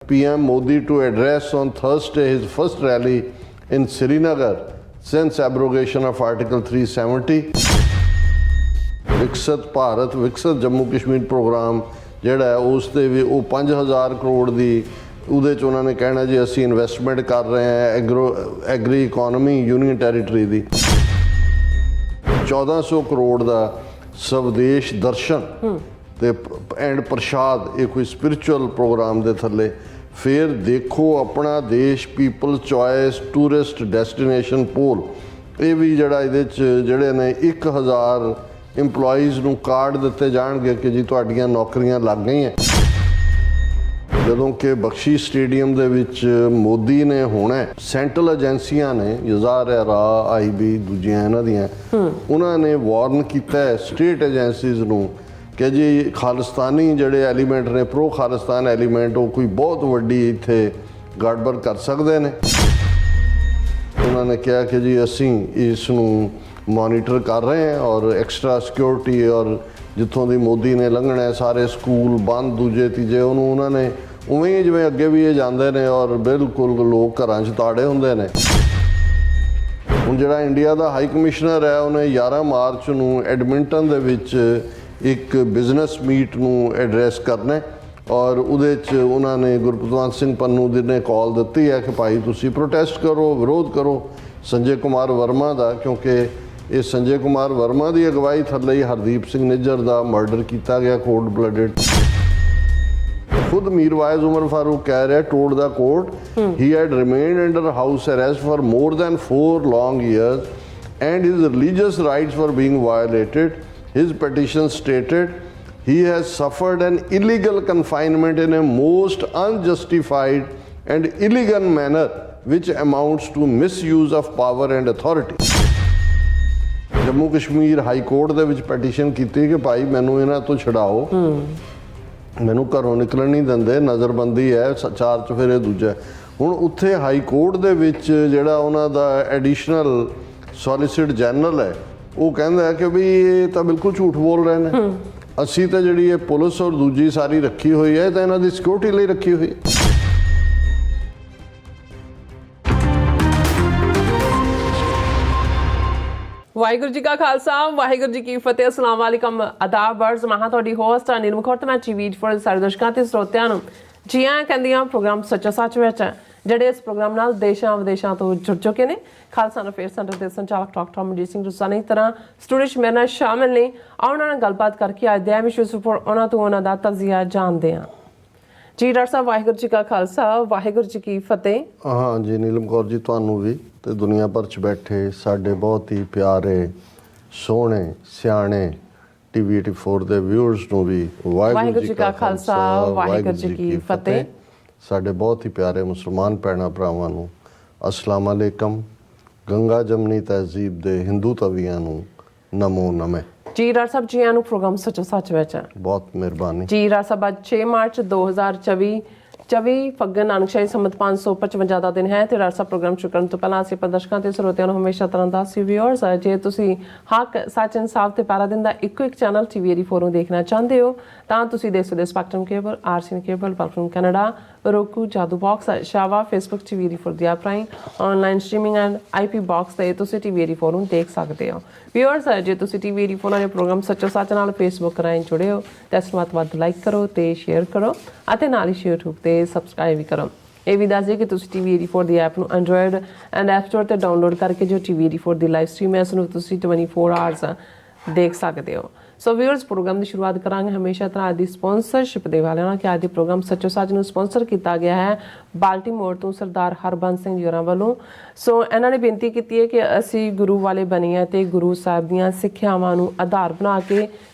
PM Modi to address on Thursday his first rally in Srinagar since abrogation of Article 370. ਵਿਕਸਿਤ ਭਾਰਤ ਵਿਕਸਿਤ Jammu Kashmir programme ਜਿਹੜਾ ਹੈ ਉਸ 'ਤੇ ਵੀ ਉਹ 5000 ਕਰੋੜ ਦੀ ਉਹਦੇ 'ਚ ਉਹਨਾਂ ਨੇ ਕਹਿਣਾ ਜੀ ਅਸੀਂ ਇਨਵੈਸਟਮੈਂਟ ਕਰ ਰਹੇ ਹਾਂ ਐਗਰੀ ਇਕੋਨਮੀ ਯੂਨੀਅਨ ਟੈਰੀਟਰੀ ਦੀ 1400 ਕਰੋੜ ਦਾ ਸਵਦੇਸ਼ ਦਰਸ਼ਨ ਤੇ ਐਂਡ ਪ੍ਰਸ਼ਾਦ ਇਹ ਕੋਈ ਸਪਿਰਿਚੁਅਲ ਪ੍ਰੋਗਰਾਮ ਦੇ ਥੱਲੇ ਫਿਰ ਦੇਖੋ ਆਪਣਾ ਦੇਸ਼ ਪੀਪਲ ਚੋਇਸ ਟੂਰਿਸਟ ਡੈਸਟੀਨੇਸ਼ਨ ਪੋਲ ਇਹ ਵੀ ਜਿਹੜਾ ਇਹਦੇ 'ਚ ਜਿਹੜੇ ਨੇ 1000 ਇੰਪਲੋਈਜ਼ ਨੂੰ ਕਾਰਡ ਦਿੱਤੇ ਜਾਣਗੇ ਕਿ ਜੀ ਤੁਹਾਡੀਆਂ ਨੌਕਰੀਆਂ ਲੱਗ ਗਈਆਂ ਜਦੋਂ ਕਿ ਬਖਸ਼ੀ ਸਟੇਡੀਅਮ ਦੇ ਵਿੱਚ ਮੋਦੀ ਨੇ ਹੋਣਾ ਸੈਂਟਰਲ ਏਜੰਸੀਆਂ ਨੇ ਯਜ਼ਾਰਾ IB ਦੂਜੀਆਂ ਇਹਨਾਂ ਦੀਆਂ ਉਹਨਾਂ ਨੇ ਵਾਰਨ ਕੀਤਾ ਸਟੇਟ ਏਜੰਸੀਜ਼ ਨੂੰ ਕਿ ਜੀ ਖਾਲਿਸਤਾਨੀ ਜਿਹੜੇ ਐਲੀਮੈਂਟ ਨੇ ਪ੍ਰੋ ਖਾਲਿਸਤਾਨ ਐਲੀਮੈਂਟ ਉਹ ਕੋਈ ਬਹੁਤ ਵੱਡੀ ਇੱਥੇ ਗੜਬੜ ਕਰ ਸਕਦੇ ਨੇ ਉਹਨਾਂ ਨੇ ਕਿਹਾ ਕਿ ਜੀ ਅਸੀਂ ਇਸ ਨੂੰ ਮੋਨੀਟਰ ਕਰ ਰਹੇ ਹਾਂ ਔਰ ਐਕਸਟਰਾ ਸਿਕਿਉਰਿਟੀ ਔਰ ਜਿੱਥੋਂ ਦੀ ਮੋਦੀ ਨੇ ਲੰਘਣਾ ਸਾਰੇ ਸਕੂਲ ਬੰਦ ਦੂਜੇ ਤੀਜੇ ਉਹਨੂੰ ਉਹਨਾਂ ਨੇ ਉਵੇਂ ਜਿਵੇਂ ਅੱਗੇ ਵੀ ਇਹ ਜਾਂਦੇ ਨੇ ਔਰ ਬਿਲਕੁਲ ਲੋਕ ਘਰਾਂ 'ਚ ਤਾੜੇ ਹੁੰਦੇ ਨੇ ਹੁਣ ਜਿਹੜਾ ਇੰਡੀਆ ਦਾ ਹਾਈ ਕਮਿਸ਼ਨਰ ਹੈ ਉਹਨੇ 11 ਮਾਰਚ ਨੂੰ ਐਡਮਿੰਟਨ ਦੇ ਵਿੱਚ ਇੱਕ ਬਿਜ਼ਨਸ ਮੀਟ ਨੂੰ ਐਡਰੈਸ ਕਰਨਾ ਔਰ ਉਹਦੇ 'ਚ ਉਹਨਾਂ ਨੇ ਗੁਰਪ੍ਰਤਵੰਤ ਸਿੰਘ ਪੰਨੂ ਦੀ ਨੇ ਕਾਲ ਦਿੱਤੀ ਹੈ ਕਿ ਭਾਈ ਤੁਸੀਂ ਪ੍ਰੋਟੈਸਟ ਕਰੋ ਵਿਰੋਧ ਕਰੋ ਸੰਜੇ ਕੁਮਾਰ ਵਰਮਾ ਦਾ ਕਿਉਂਕਿ ਇਹ ਸੰਜੇ ਕੁਮਾਰ ਵਰਮਾ ਦੀ ਅਗਵਾਈ ਥੱਲੇ ਹੀ ਹਰਦੀਪ ਸਿੰਘ ਨਿੱਜਰ ਦਾ ਮਰਡਰ ਕੀਤਾ ਗਿਆ ਕੋਲਡ ਬਲੱਡਡ ਖੁਦ ਮੀਰਵਾਇਜ਼ ਉਮਰ ਫਾਰੂਕ ਕਹਿ ਰਿਹਾ told the court he had remained under house arrest for more than 4 long years and his religious rights were being violated. His petition stated he has suffered an illegal confinement in a most unjustified and illegal manner which amounts to misuse of power and authority. Jammu Kashmir high court ਦੇ ਵਿੱਚ ਪੈਟੀਸ਼ਨ ਕੀਤੀ ਕਿ ਭਾਈ ਮੈਨੂੰ ਇਹਨਾਂ ਤੋਂ ਛਡਾਓ ਮੈਨੂੰ ਘਰੋਂ ਨਿਕਲਣ ਨਹੀਂ ਦਿੰਦੇ ਨਜ਼ਰਬੰਦੀ ਹੈ 4 ਚੁਫੇਰੇ ਦੂਜਾ ਹੁਣ ਉੱਥੇ ਹਾਈ ਕੋਰਟ ਦੇ ਵਿੱਚ ਜਿਹੜਾ ਉਹਨਾਂ ਦਾ ਐਡੀਸ਼ਨਲ ਸੋਲੀਸਿਟਰ ਜਨਰਲ ਹੈ ਉਹ ਕਹਿੰਦਾ ਹੈ ਕਿ ਵੀ ਇਹ ਤਾਂ ਬਿਲਕੁਲ ਝੂਠ ਬੋਲ ਰਹੇ ਨੇ ਅਸੀਂ ਤਾਂ ਜਿਹੜੀ ਇਹ ਪੁਲਿਸ ਔਰ ਦੂਜੀ ਸਾਰੀ ਰੱਖੀ ਹੋਈ ਹੈ ਤਾਂ ਇਹਨਾਂ ਦੀ ਸਿਕਿਉਰਿਟੀ ਲਈ ਰੱਖੀ ਹੋਈ ਹੈ ਵਾਹਿਗੁਰੂ ਜੀ ਕਾ ਖਾਲਸਾ ਵਾਹਿਗੁਰੂ ਜੀ ਕੀ ਫਤਿਹ ਅਸਲਾਮ ਵਾਲੇਕਮ ਆਦਾਬ ਬਰਜ਼ ਮੈਂ ਤੁਹਾਡੀ ਹੋਸਟ ਨੀਲਮ ਖੌਰ ਤੇ ਮੈਂ ਟੀਵੀ ਫੋਰ ਸਾਰੇ ਦਰਸ਼ਕਾਂ ਤੇ ਸਰੋਤਿਆਂ ਨੂੰ ਜੀ ਆਇਆਂ ਕਹਿੰਦੀਆਂ ਪ੍ਰੋਗਰਾਮ ਸੱਚਾ ਸੱਚ ਵਿੱਚ ਜਿਹੜੇ ਇਸ ਪ੍ਰੋਗਰਾਮ ਨਾਲ ਦੇਸ਼ਾਂ ਵਿਦੇਸ਼ਾਂ ਤੋਂ ਜੁੜ ਚੁੱਕੇ ਨੇ ਖਾਲਸਾ ਅਫੇਅਰ ਸੈਂਟਰ ਦੇ ਸੰਚਾਲਕ ਡਾਕਟਰ ਅਮਰਜੀਤ ਸਿੰਘ ਰੁਸਾਨੀ ਤਰ੍ਹਾਂ ਸਟੂਡੀਓ 'ਚ ਮੇਰੇ ਨਾਲ ਸ਼ਾਮਿਲ ਨੇ ਉਹਨਾਂ ਨਾਲ ਗੱਲਬਾਤ ਕਰਕੇ ਅੱਜ ਦੇ ਅਹਿਮ ਇਸ਼ੂਜ਼ ਉੱਪਰ ਉਹਨਾਂ ਤੋਂ ਉਹਨਾਂ ਦਾ ਤਜਜ਼ੀਆ ਜਾਣਦੇ ਹਾਂ ਜੀ ਡਾਕਟਰ ਸਾਹਿਬ ਵਾਹਿਗੁਰੂ ਜੀ ਕਾ ਖਾਲਸਾ ਵਾਹਿਗੁਰੂ ਜੀ ਕੀ ਫਤਿਹ ਹਾਂ ਜੀ ਨੀਲਮ ਕੌਰ ਜੀ ਤੁਹਾਨੂੰ ਵੀ ਤੇ ਦੁਨੀਆ ਭਰ 'ਚ ਬੈਠੇ ਸਾਡੇ ਬਹੁਤ ਹੀ ਪਿਆਰੇ ਸੋਹਣੇ ਸਿਆਣੇ ਟੀਵੀ 84 ਦੇ ਵਿਊਅਰਸ ਨੂੰ ਵੀ ਵਾਹਿਗੁਰੂ ਜੀ ਕਾ ਖਾਲਸਾ ਵਾਹਿਗੁਰੂ ਜੀ ਕੀ ਫਤਿਹ ਸਾਡੇ ਬਹੁਤ ਹੀ ਪਿਆਰੇ ਮੁਸਲਮਾਨ ਭੈਣਾਂ ਭਰਾਵਾਂ ਨੂੰ ਅਸਲਾਮ ਅਲੈਕਮ ਗੰਗਾ ਜਮਨੀ ਤਹਿਜ਼ੀਬ ਦੇ ਹਿੰਦੂ ਤਵੀਆਂ ਨੂੰ ਨਮੋ ਨਮੇ ਜੀ ਡਾਕਟਰ ਸਾਹਿਬ ਜੀ ਆਇਆਂ ਨੂੰ ਪ੍ਰੋਗਰਾਮ ਸੱਚੋ ਸੱਚ ਵਿੱਚ ਬਹੁਤ ਮਿਹਰਬਾਨੀ ਜੀ ਡਾਕਟਰ ਸਾਹਿਬ ਅੱਜ 6 ਮਾਰਚ 2024 ਫੱਗਣ ਨਾਨਕਸ਼ਾਹੀ ਸੰਮਤ 555 ਦਾ ਦਿਨ ਹੈ ਤੇ ਡਾਕਟਰ ਸਾਹਿਬ ਪ੍ਰੋਗਰਾਮ ਸ਼ੁਰੂ ਕਰਨ ਤੋਂ ਪਹਿਲਾਂ ਅਸੀਂ ਦਰਸ਼ਕਾਂ ਤੇ ਸਰੋਤਿਆਂ ਨੂੰ ਹਮੇਸ਼ਾ ਤਰ੍ਹਾਂ ਦਾ ਵਿਊਅਰਸ ਜੇ ਤੁਸੀਂ ਹੱਕ ਸੱਚ ਇਨਸਾਫ ਤੇ ਪਾਰਾ ਦਿਨ ਦਾ ਇੱਕੋ ਇੱਕ ਚੈਨਲ ਟੀਵੀ 84 ਨੂੰ ਦੇਖਣਾ ਚਾਹੁੰਦੇ ਹੋ ਤਾਂ ਤੁਸੀਂ ਦੇਖ ਸਕਦੇ spectrum cable RCN cable platform Canada roku ਜਾਦੂ ਬਾਕਸ ਸ਼ਾਵਾ ਫੇਸਬੁੱਕ ਟੀਵੀ 84 ਦੀ ਐਪ ਰਾਹੀਂ online streaming and IP box ਤੇ ਤੁਸੀਂ ਟੀਵੀ 84 ਨੂੰ ਦੇਖ ਸਕਦੇ ਹੋ ਵਿਊਅਰਸ ਜੇ ਤੁਸੀਂ ਟੀਵੀ 84 ਨਾਲ ਪ੍ਰੋਗਰਾਮ ਸੱਚੋ ਸੱਚ ਨਾਲ ਫੇਸਬੁੱਕ ਰਾਹੀਂ ਜੁੜੇ ਹੋ ਤਾਂ ਇਸ ਨੂੰ ਵੱਧ ਲਾਈਕ ਕਰੋ ਤੇ ਸ਼ੇਅਰ ਕਰੋ ਅਤੇ ਨਾਲ ਹੀ YouTube ਤੇ ਸਬਸਕ੍ਰਾਈਬ ਵੀ ਕਰੋ ਇਹ ਵੀ ਦੱਸ ਦਿਓ ਕਿ ਤੁਸੀਂ ਟੀਵੀ 84 ਦੀ ਐਪ ਨੂੰ ਐਂਡਰੋਇਡ ਐਂਡ ਐਪ ਸਟੋਰ ਤੇ ਡਾਊਨਲੋਡ ਕਰਕੇ ਜੋ ਟੀਵੀ 84 ਦੀ ਲਾਈਵ ਸਟ੍ਰੀਮ ਹੈ ਉਸ ਨੂੰ ਤੁਸੀਂ 24 ਆਵਰਸ ਦੇਖ ਸਕਦੇ ਹੋ ਸੋ ਵਿਊਅਰਸ ਪ੍ਰੋਗਰਾਮ ਦੀ ਸ਼ੁਰੂਆਤ ਕਰਾਂਗੇ ਹਮੇਸ਼ਾ ਤਰ੍ਹਾਂ ਦੀ ਸਪਾਂਸਰਸ਼ਿਪ ਦੇ ਵਾਲਿਆਂ ਨਾਲ ਕਿ ਅੱਜ ਦੇ ਪ੍ਰੋਗਰਾਮ ਸੱਚੋ ਸੱਚ ਨੂੰ ਸਪਾਂਸਰ ਕੀਤਾ ਗਿਆ ਹੈ ਬਾਲਟੀਮੋਰ ਤੋਂ ਸਰਦਾਰ ਹਰਬੰਸ ਸਿੰਘ ਜੀ ਹੋਰਾਂ ਵੱਲੋਂ ਸੋ ਇਹਨਾਂ ਨੇ ਬੇਨਤੀ ਕੀਤੀ ਹੈ ਕਿ ਅਸੀਂ ਗੁਰੂ ਵਾਲੇ ਬਣੀਏ ਤੇ ਗੁਰੂ ਸਾਹਿਬ ਦੀਆਂ ਸਿੱਖਿਆਵਾਂ ਨੂੰ ਆਧਾਰ ਬਣਾ ਕੇ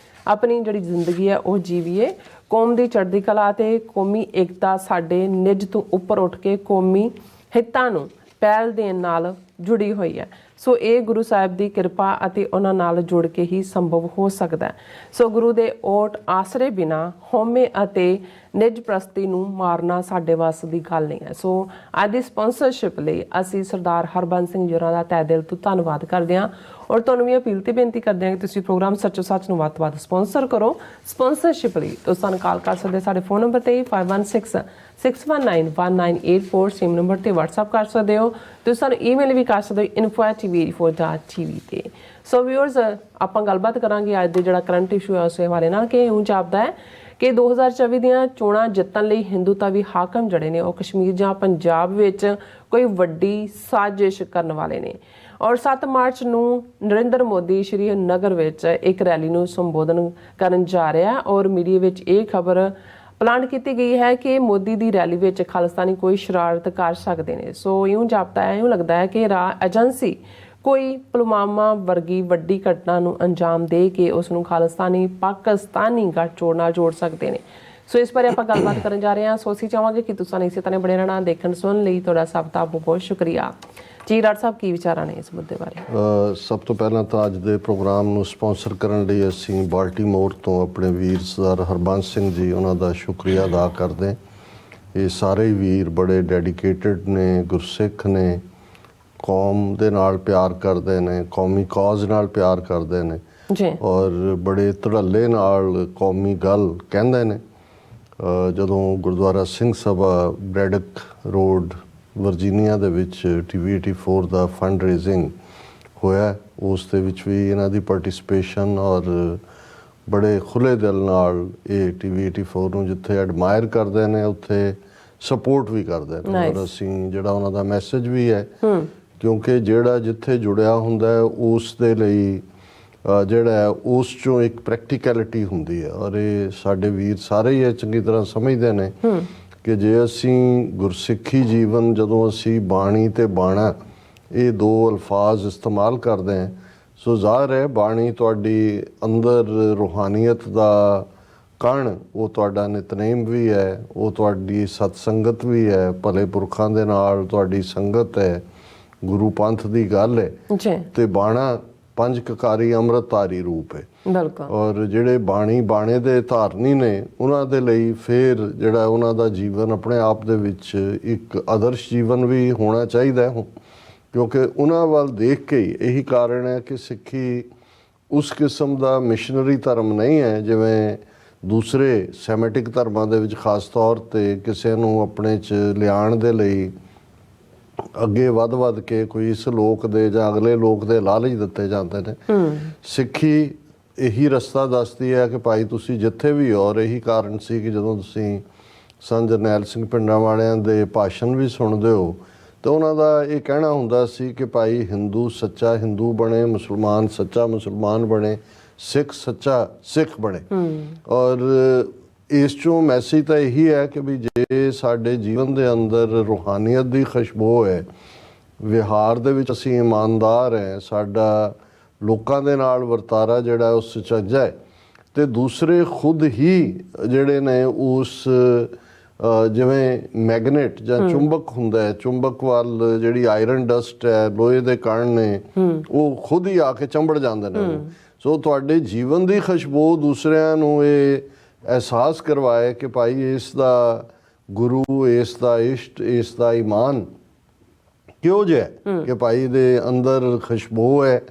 ਆਪਣੀ ਜਿਹੜੀ ਜ਼ਿੰਦਗੀ ਹੈ ਉਹ ਜੀਵੀਏ ਕੌਮ ਦੀ ਚੜ੍ਹਦੀ ਕਲਾ ਤੇ ਕੌਮੀ ਏਕਤਾ ਸਾਡੇ ਨਿੱਜ ਤੋਂ ਉੱਪਰ ਉੱਠ ਕੇ ਕੌਮੀ ਹਿੱਤਾਂ ਨੂੰ ਪਹਿਲ ਦੇਣ ਨਾਲ ਜੁੜੀ ਹੋਈ ਹੈ ਸੋ ਇਹ ਗੁਰੂ ਸਾਹਿਬ ਦੀ ਕਿਰਪਾ ਅਤੇ ਉਹਨਾਂ ਨਾਲ ਜੁੜ ਕੇ ਹੀ ਸੰਭਵ ਹੋ ਸਕਦਾ ਸੋ ਗੁਰੂ ਦੇ ਓਟ ਆਸਰੇ ਬਿਨਾ ਹਉਮੈ ਅਤੇ ਨਿੱਜ ਪ੍ਰਸਤੀ ਨੂੰ ਮਾਰਨਾ ਸਾਡੇ ਵੱਸ ਦੀ ਗੱਲ ਨਹੀਂ ਹੈ ਸੋ ਅੱਜ ਦੀ ਸਪਾਂਸਰਸ਼ਿਪ ਲਈ ਅਸੀਂ ਸਰਦਾਰ ਹਰਬੰਸ ਸਿੰਘ ਜੀ ਹੋਰਾਂ ਦਾ ਤਹਿ ਦਿਲ ਤੋਂ ਧੰਨਵਾਦ ਕਰਦੇ ਹਾਂ ਔਰ ਤੁਹਾਨੂੰ ਵੀ ਅਪੀਲ ਤੇ ਬੇਨਤੀ ਕਰਦੇ ਹਾਂ ਕਿ ਤੁਸੀਂ ਪ੍ਰੋਗਰਾਮ ਸੱਚੋ ਸੱਚ ਨੂੰ ਵੱਧ ਤੋਂ ਵੱਧ ਸਪਾਂਸਰ ਕਰੋ। ਸਪਾਂਸਰਸ਼ਿਪ ਲਈ ਤੁਸੀਂ ਸਾਨੂੰ ਕਾਲ ਕਰ ਸਕਦੇ ਸਾਡੇ ਫੋਨ ਨੰਬਰ ਤੇ 5166191984 ਸੇਮ ਨੰਬਰ ਤੇ WhatsApp ਕਰ ਸਕਦੇ ਹੋ। ਤੁਸੀਂ ਸਾਨੂੰ ਈਮੇਲ ਵੀ ਕਰ ਸਕਦੇ ਹੋ info@tv84.tv ਤੇ। ਸੋ ਵਿਊਅਰਸ, ਆਪਾਂ ਗੱਲਬਾਤ ਕਰਾਂਗੇ ਅੱਜ ਦੇ ਜਿਹੜਾ ਕਰੰਟ ਇਸ਼ੂ ਹੈ ਉਸ ਹਵਾਲੇ ਨਾਲ ਕਿ ਇਉਂ ਜਾਪਦਾ ਹੈ ਕਿ 2024 ਦੀਆਂ ਚੋਣਾਂ ਜਿੱਤਣ ਲਈ ਹਿੰਦੂਤਾਵੀ ਹਾਕਮ ਜਿਹੜੇ ਨੇ ਉਹ ਕਸ਼ਮੀਰ ਜਾਂ ਪੰਜਾਬ ਵਿੱਚ ਕੋਈ ਵੱਡੀ ਸਾਜ਼ਿਸ਼ ਕਰਨ ਵਾਲੇ ਨੇ। ਔਰ 7 ਮਾਰਚ ਨੂੰ ਨਰਿੰਦਰ ਮੋਦੀ ਸ਼੍ਰੀ ਨਗਰ ਵਿੱਚ ਇੱਕ ਰੈਲੀ ਨੂੰ ਸੰਬੋਧਨ ਕਰਨ ਜਾ ਰਿਹਾ ਹੈ ਔਰ ਮੀਡੀਆ ਵਿੱਚ ਇਹ ਖਬਰ ਪਲਾਨ ਕੀਤੀ ਗਈ ਹੈ ਕਿ ਮੋਦੀ ਦੀ ਰੈਲੀ ਵਿੱਚ ਖਾਲਿਸਤਾਨੀ ਕੋਈ ਸ਼ਰਾਰਤ ਕਰ ਸਕਦੇ ਨੇ। ਸੋ ਇਉਂ ਜਾਪਦਾ ਹੈ, ਇਉਂ ਲੱਗਦਾ ਹੈ ਕਿ ਰਾਹ ਏਜੰਸੀ ਕੋਈ ਪੁਲਵਾਮਾ ਵਰਗੀ ਵੱਡੀ ਘਟਨਾ ਨੂੰ ਅੰਜਾਮ ਦੇ ਕੇ ਉਸ ਨੂੰ ਖਾਲਿਸਤਾਨੀ ਪਾਕਿਸਤਾਨੀ ਗੱਠਜੋੜ ਨਾਲ ਜੋੜ ਸਕਦੇ ਨੇ। ਸੋ ਇਸ ਬਾਰੇ ਆਪਾਂ ਗੱਲਬਾਤ ਕਰਨ ਜਾ ਰਹੇ ਹਾਂ। ਸੋ ਅਸੀਂ ਚਾਹਾਂਗੇ ਕਿ ਤੁਸੀਂ ਇਸੇ ਤਰ੍ਹਾਂ ਬਣੇ ਰਹਿਣਾ। ਦੇਖਣ ਸੁਣਨ ਲਈ ਤੁਹਾਡਾ ਸਭ ਦਾ ਬਹੁਤ ਸ਼ੁਕਰੀਆ ਜੀ। ਡਾਕਟਰ ਸਾਹਿਬ, ਕੀ ਵਿਚਾਰਾਂ ਨੇ ਇਸ ਮੁੱਦੇ ਬਾਰੇ? ਸਭ ਤੋਂ ਪਹਿਲਾਂ ਤਾਂ ਅੱਜ ਦੇ ਪ੍ਰੋਗਰਾਮ ਨੂੰ ਸਪਾਂਸਰ ਕਰਨ ਲਈ ਅਸੀਂ ਬਾਲਟੀਮੋਰ ਤੋਂ ਆਪਣੇ ਵੀਰ ਸਰਦਾਰ ਹਰਬੰਸ ਸਿੰਘ ਜੀ, ਉਹਨਾਂ ਦਾ ਸ਼ੁਕਰੀਆ ਅਦਾ ਕਰਦੇ। ਇਹ ਸਾਰੇ ਵੀਰ ਬੜੇ ਡੈਡੀਕੇਟਡ ਨੇ, ਗੁਰਸਿੱਖ ਨੇ, ਕੌਮ ਦੇ ਨਾਲ ਪਿਆਰ ਕਰਦੇ ਨੇ, ਕੌਮੀ ਕਾਜ਼ ਨਾਲ ਪਿਆਰ ਕਰਦੇ ਨੇ ਜੀ, ਔਰ ਬੜੇ ਧੜੱਲੇ ਨਾਲ ਕੌਮੀ ਗੱਲ ਕਹਿੰਦੇ ਨੇ। ਜਦੋਂ ਗੁਰਦੁਆਰਾ ਸਿੰਘ ਸਭਾ ਬ੍ਰੈਡਕ ਰੋਡ ਵਰਜੀਨੀਆ ਦੇ ਵਿੱਚ TV84 ਦਾ ਫੰਡ ਰੇਜ਼ਿੰਗ ਹੋਇਆ, ਉਸ ਦੇ ਵਿੱਚ ਵੀ ਇਹਨਾਂ ਦੀ ਪਾਰਟਿਸਿਪੇਸ਼ਨ ਔਰ ਬੜੇ ਖੁੱਲ੍ਹੇ ਦਿਲ ਨਾਲ ਇਹ TV84 ਨੂੰ ਜਿੱਥੇ ਐਡਮਾਇਰ ਕਰਦੇ ਨੇ ਉੱਥੇ ਸਪੋਰਟ ਵੀ ਕਰਦੇ ਨੇ। ਔਰ ਅਸੀਂ ਜਿਹੜਾ ਉਹਨਾਂ ਦਾ ਮੈਸੇਜ ਵੀ ਹੈ, ਕਿਉਂਕਿ ਜਿਹੜਾ ਜਿੱਥੇ ਜੁੜਿਆ ਹੁੰਦਾ ਹੈ ਉਸ ਦੇ ਲਈ ਜਿਹੜਾ ਹੈ ਉਸ 'ਚੋਂ ਇੱਕ ਪ੍ਰੈਕਟੀਕੈਲਿਟੀ ਹੁੰਦੀ ਹੈ। ਔਰ ਇਹ ਸਾਡੇ ਵੀਰ ਸਾਰੇ ਹੀ ਇਹ ਚੰਗੀ ਤਰ੍ਹਾਂ ਸਮਝਦੇ ਨੇ ਕਿ ਜੇ ਅਸੀਂ ਗੁਰਸਿੱਖੀ ਜੀਵਨ, ਜਦੋਂ ਅਸੀਂ ਬਾਣੀ ਤੇ ਬਾਣਾ ਇਹ ਦੋ ਅਲਫਾਜ਼ ਇਸਤੇਮਾਲ ਕਰਦੇ ਹਾਂ, ਸੋ ਜ਼ਾਹਰ ਹੈ ਬਾਣੀ ਤੁਹਾਡੀ ਅੰਦਰ ਰੂਹਾਨੀਅਤ ਦਾ ਕਣ, ਉਹ ਤੁਹਾਡਾ ਨਿਤਨੇਮ ਵੀ ਹੈ, ਉਹ ਤੁਹਾਡੀ ਸਤਸੰਗਤ ਵੀ ਹੈ, ਭਲੇ ਪੁਰਖਾਂ ਦੇ ਨਾਲ ਤੁਹਾਡੀ ਸੰਗਤ ਹੈ, ਗੁਰੂ ਪੰਥ ਦੀ ਗੱਲ ਹੈ ਤੇ ਬਾਣਾ ਪੰਜ ਕਕਾਰੀ ਅੰਮ੍ਰਿਤਧਾਰੀ ਰੂਪ ਹੈ। ਬਿਲਕੁਲ। ਔਰ ਜਿਹੜੇ ਬਾਣੇ ਦੇ ਧਾਰਨੀ ਨੇ ਉਹਨਾਂ ਦੇ ਲਈ ਫਿਰ ਜਿਹੜਾ ਉਹਨਾਂ ਦਾ ਜੀਵਨ ਆਪਣੇ ਆਪ ਦੇ ਵਿੱਚ ਇੱਕ ਆਦਰਸ਼ ਜੀਵਨ ਵੀ ਹੋਣਾ ਚਾਹੀਦਾ ਹੈ, ਕਿਉਂਕਿ ਉਹਨਾਂ ਵੱਲ ਦੇਖ ਕੇ ਹੀ ਇਹੀ ਕਾਰਨ ਹੈ ਕਿ ਸਿੱਖੀ ਉਸ ਕਿਸਮ ਦਾ ਮਿਸ਼ਨਰੀ ਧਰਮ ਨਹੀਂ ਹੈ ਜਿਵੇਂ ਦੂਸਰੇ ਸੈਮੈਟਿਕ ਧਰਮਾਂ ਦੇ ਵਿੱਚ ਖਾਸ ਤੌਰ 'ਤੇ ਕਿਸੇ ਨੂੰ ਆਪਣੇ 'ਚ ਲਿਆਉਣ ਦੇ ਲਈ ਅੱਗੇ ਵੱਧ ਕੇ ਕੋਈ ਇਸ ਲੋਕ ਦੇ ਜਾਂ ਅਗਲੇ ਲੋਕ ਦੇ ਲਾਲਚ ਦਿੱਤੇ ਜਾਂਦੇ ਨੇ। ਸਿੱਖੀ ਇਹੀ ਰਸਤਾ ਦੱਸਦੀ ਹੈ ਕਿ ਭਾਈ ਤੁਸੀਂ ਜਿੱਥੇ ਵੀ ਹੋ। ਔਰ ਇਹੀ ਕਾਰਨ ਸੀ ਕਿ ਜਦੋਂ ਤੁਸੀਂ ਸੰਤ ਜਰਨੈਲ ਸਿੰਘ ਪਿੰਡਾਂ ਵਾਲਿਆਂ ਦੇ ਭਾਸ਼ਣ ਵੀ ਸੁਣਦੇ ਹੋ ਤਾਂ ਉਹਨਾਂ ਦਾ ਇਹ ਕਹਿਣਾ ਹੁੰਦਾ ਸੀ ਕਿ ਭਾਈ ਹਿੰਦੂ ਸੱਚਾ ਹਿੰਦੂ ਬਣੇ, ਮੁਸਲਮਾਨ ਸੱਚਾ ਮੁਸਲਮਾਨ ਬਣੇ, ਸਿੱਖ ਸੱਚਾ ਸਿੱਖ ਬਣੇ। ਔਰ ਇਸ 'ਚੋਂ ਮੈਸੇਜ ਤਾਂ ਇਹੀ ਹੈ ਕਿ ਵੀ ਜੇ ਸਾਡੇ ਜੀਵਨ ਦੇ ਅੰਦਰ ਰੂਹਾਨੀਅਤ ਦੀ ਖੁਸ਼ਬੂ ਹੈ, ਵਿਹਾਰ ਦੇ ਵਿੱਚ ਅਸੀਂ ਇਮਾਨਦਾਰ ਹੈ, ਸਾਡਾ ਲੋਕਾਂ ਦੇ ਨਾਲ ਵਰਤਾਰਾ ਜਿਹੜਾ ਉਹ ਸੁਚੱਜਾ ਹੈ, ਅਤੇ ਦੂਸਰੇ ਖੁਦ ਹੀ ਜਿਹੜੇ ਨੇ ਉਸ ਜਿਵੇਂ ਮੈਗਨੇਟ ਜਾਂ ਚੁੰਬਕ ਹੁੰਦਾ ਹੈ, ਚੁੰਬਕ ਵੱਲ ਜਿਹੜੀ ਆਇਰਨ ਡਸਟ ਹੈ, ਲੋਹੇ ਦੇ ਕਣ ਨੇ, ਉਹ ਖੁਦ ਹੀ ਆ ਕੇ ਚੰਬੜ ਜਾਂਦੇ ਨੇ। ਸੋ ਤੁਹਾਡੇ ਜੀਵਨ ਦੀ ਖੁਸ਼ਬੂ ਦੂਸਰਿਆਂ ਨੂੰ ਇਹ ਅਹਿਸਾਸ ਕਰਵਾਏ ਕਿ ਭਾਈ ਇਸ ਦਾ ਗੁਰੂ, ਇਸ ਦਾ ਇਸ਼ਟ, ਇਸ ਦਾ ਈਮਾਨ ਕਿਹੋ ਜਿਹਾ ਕਿ ਭਾਈ ਦੇ ਅੰਦਰ ਖੁਸ਼ਬੂ ਹੈ,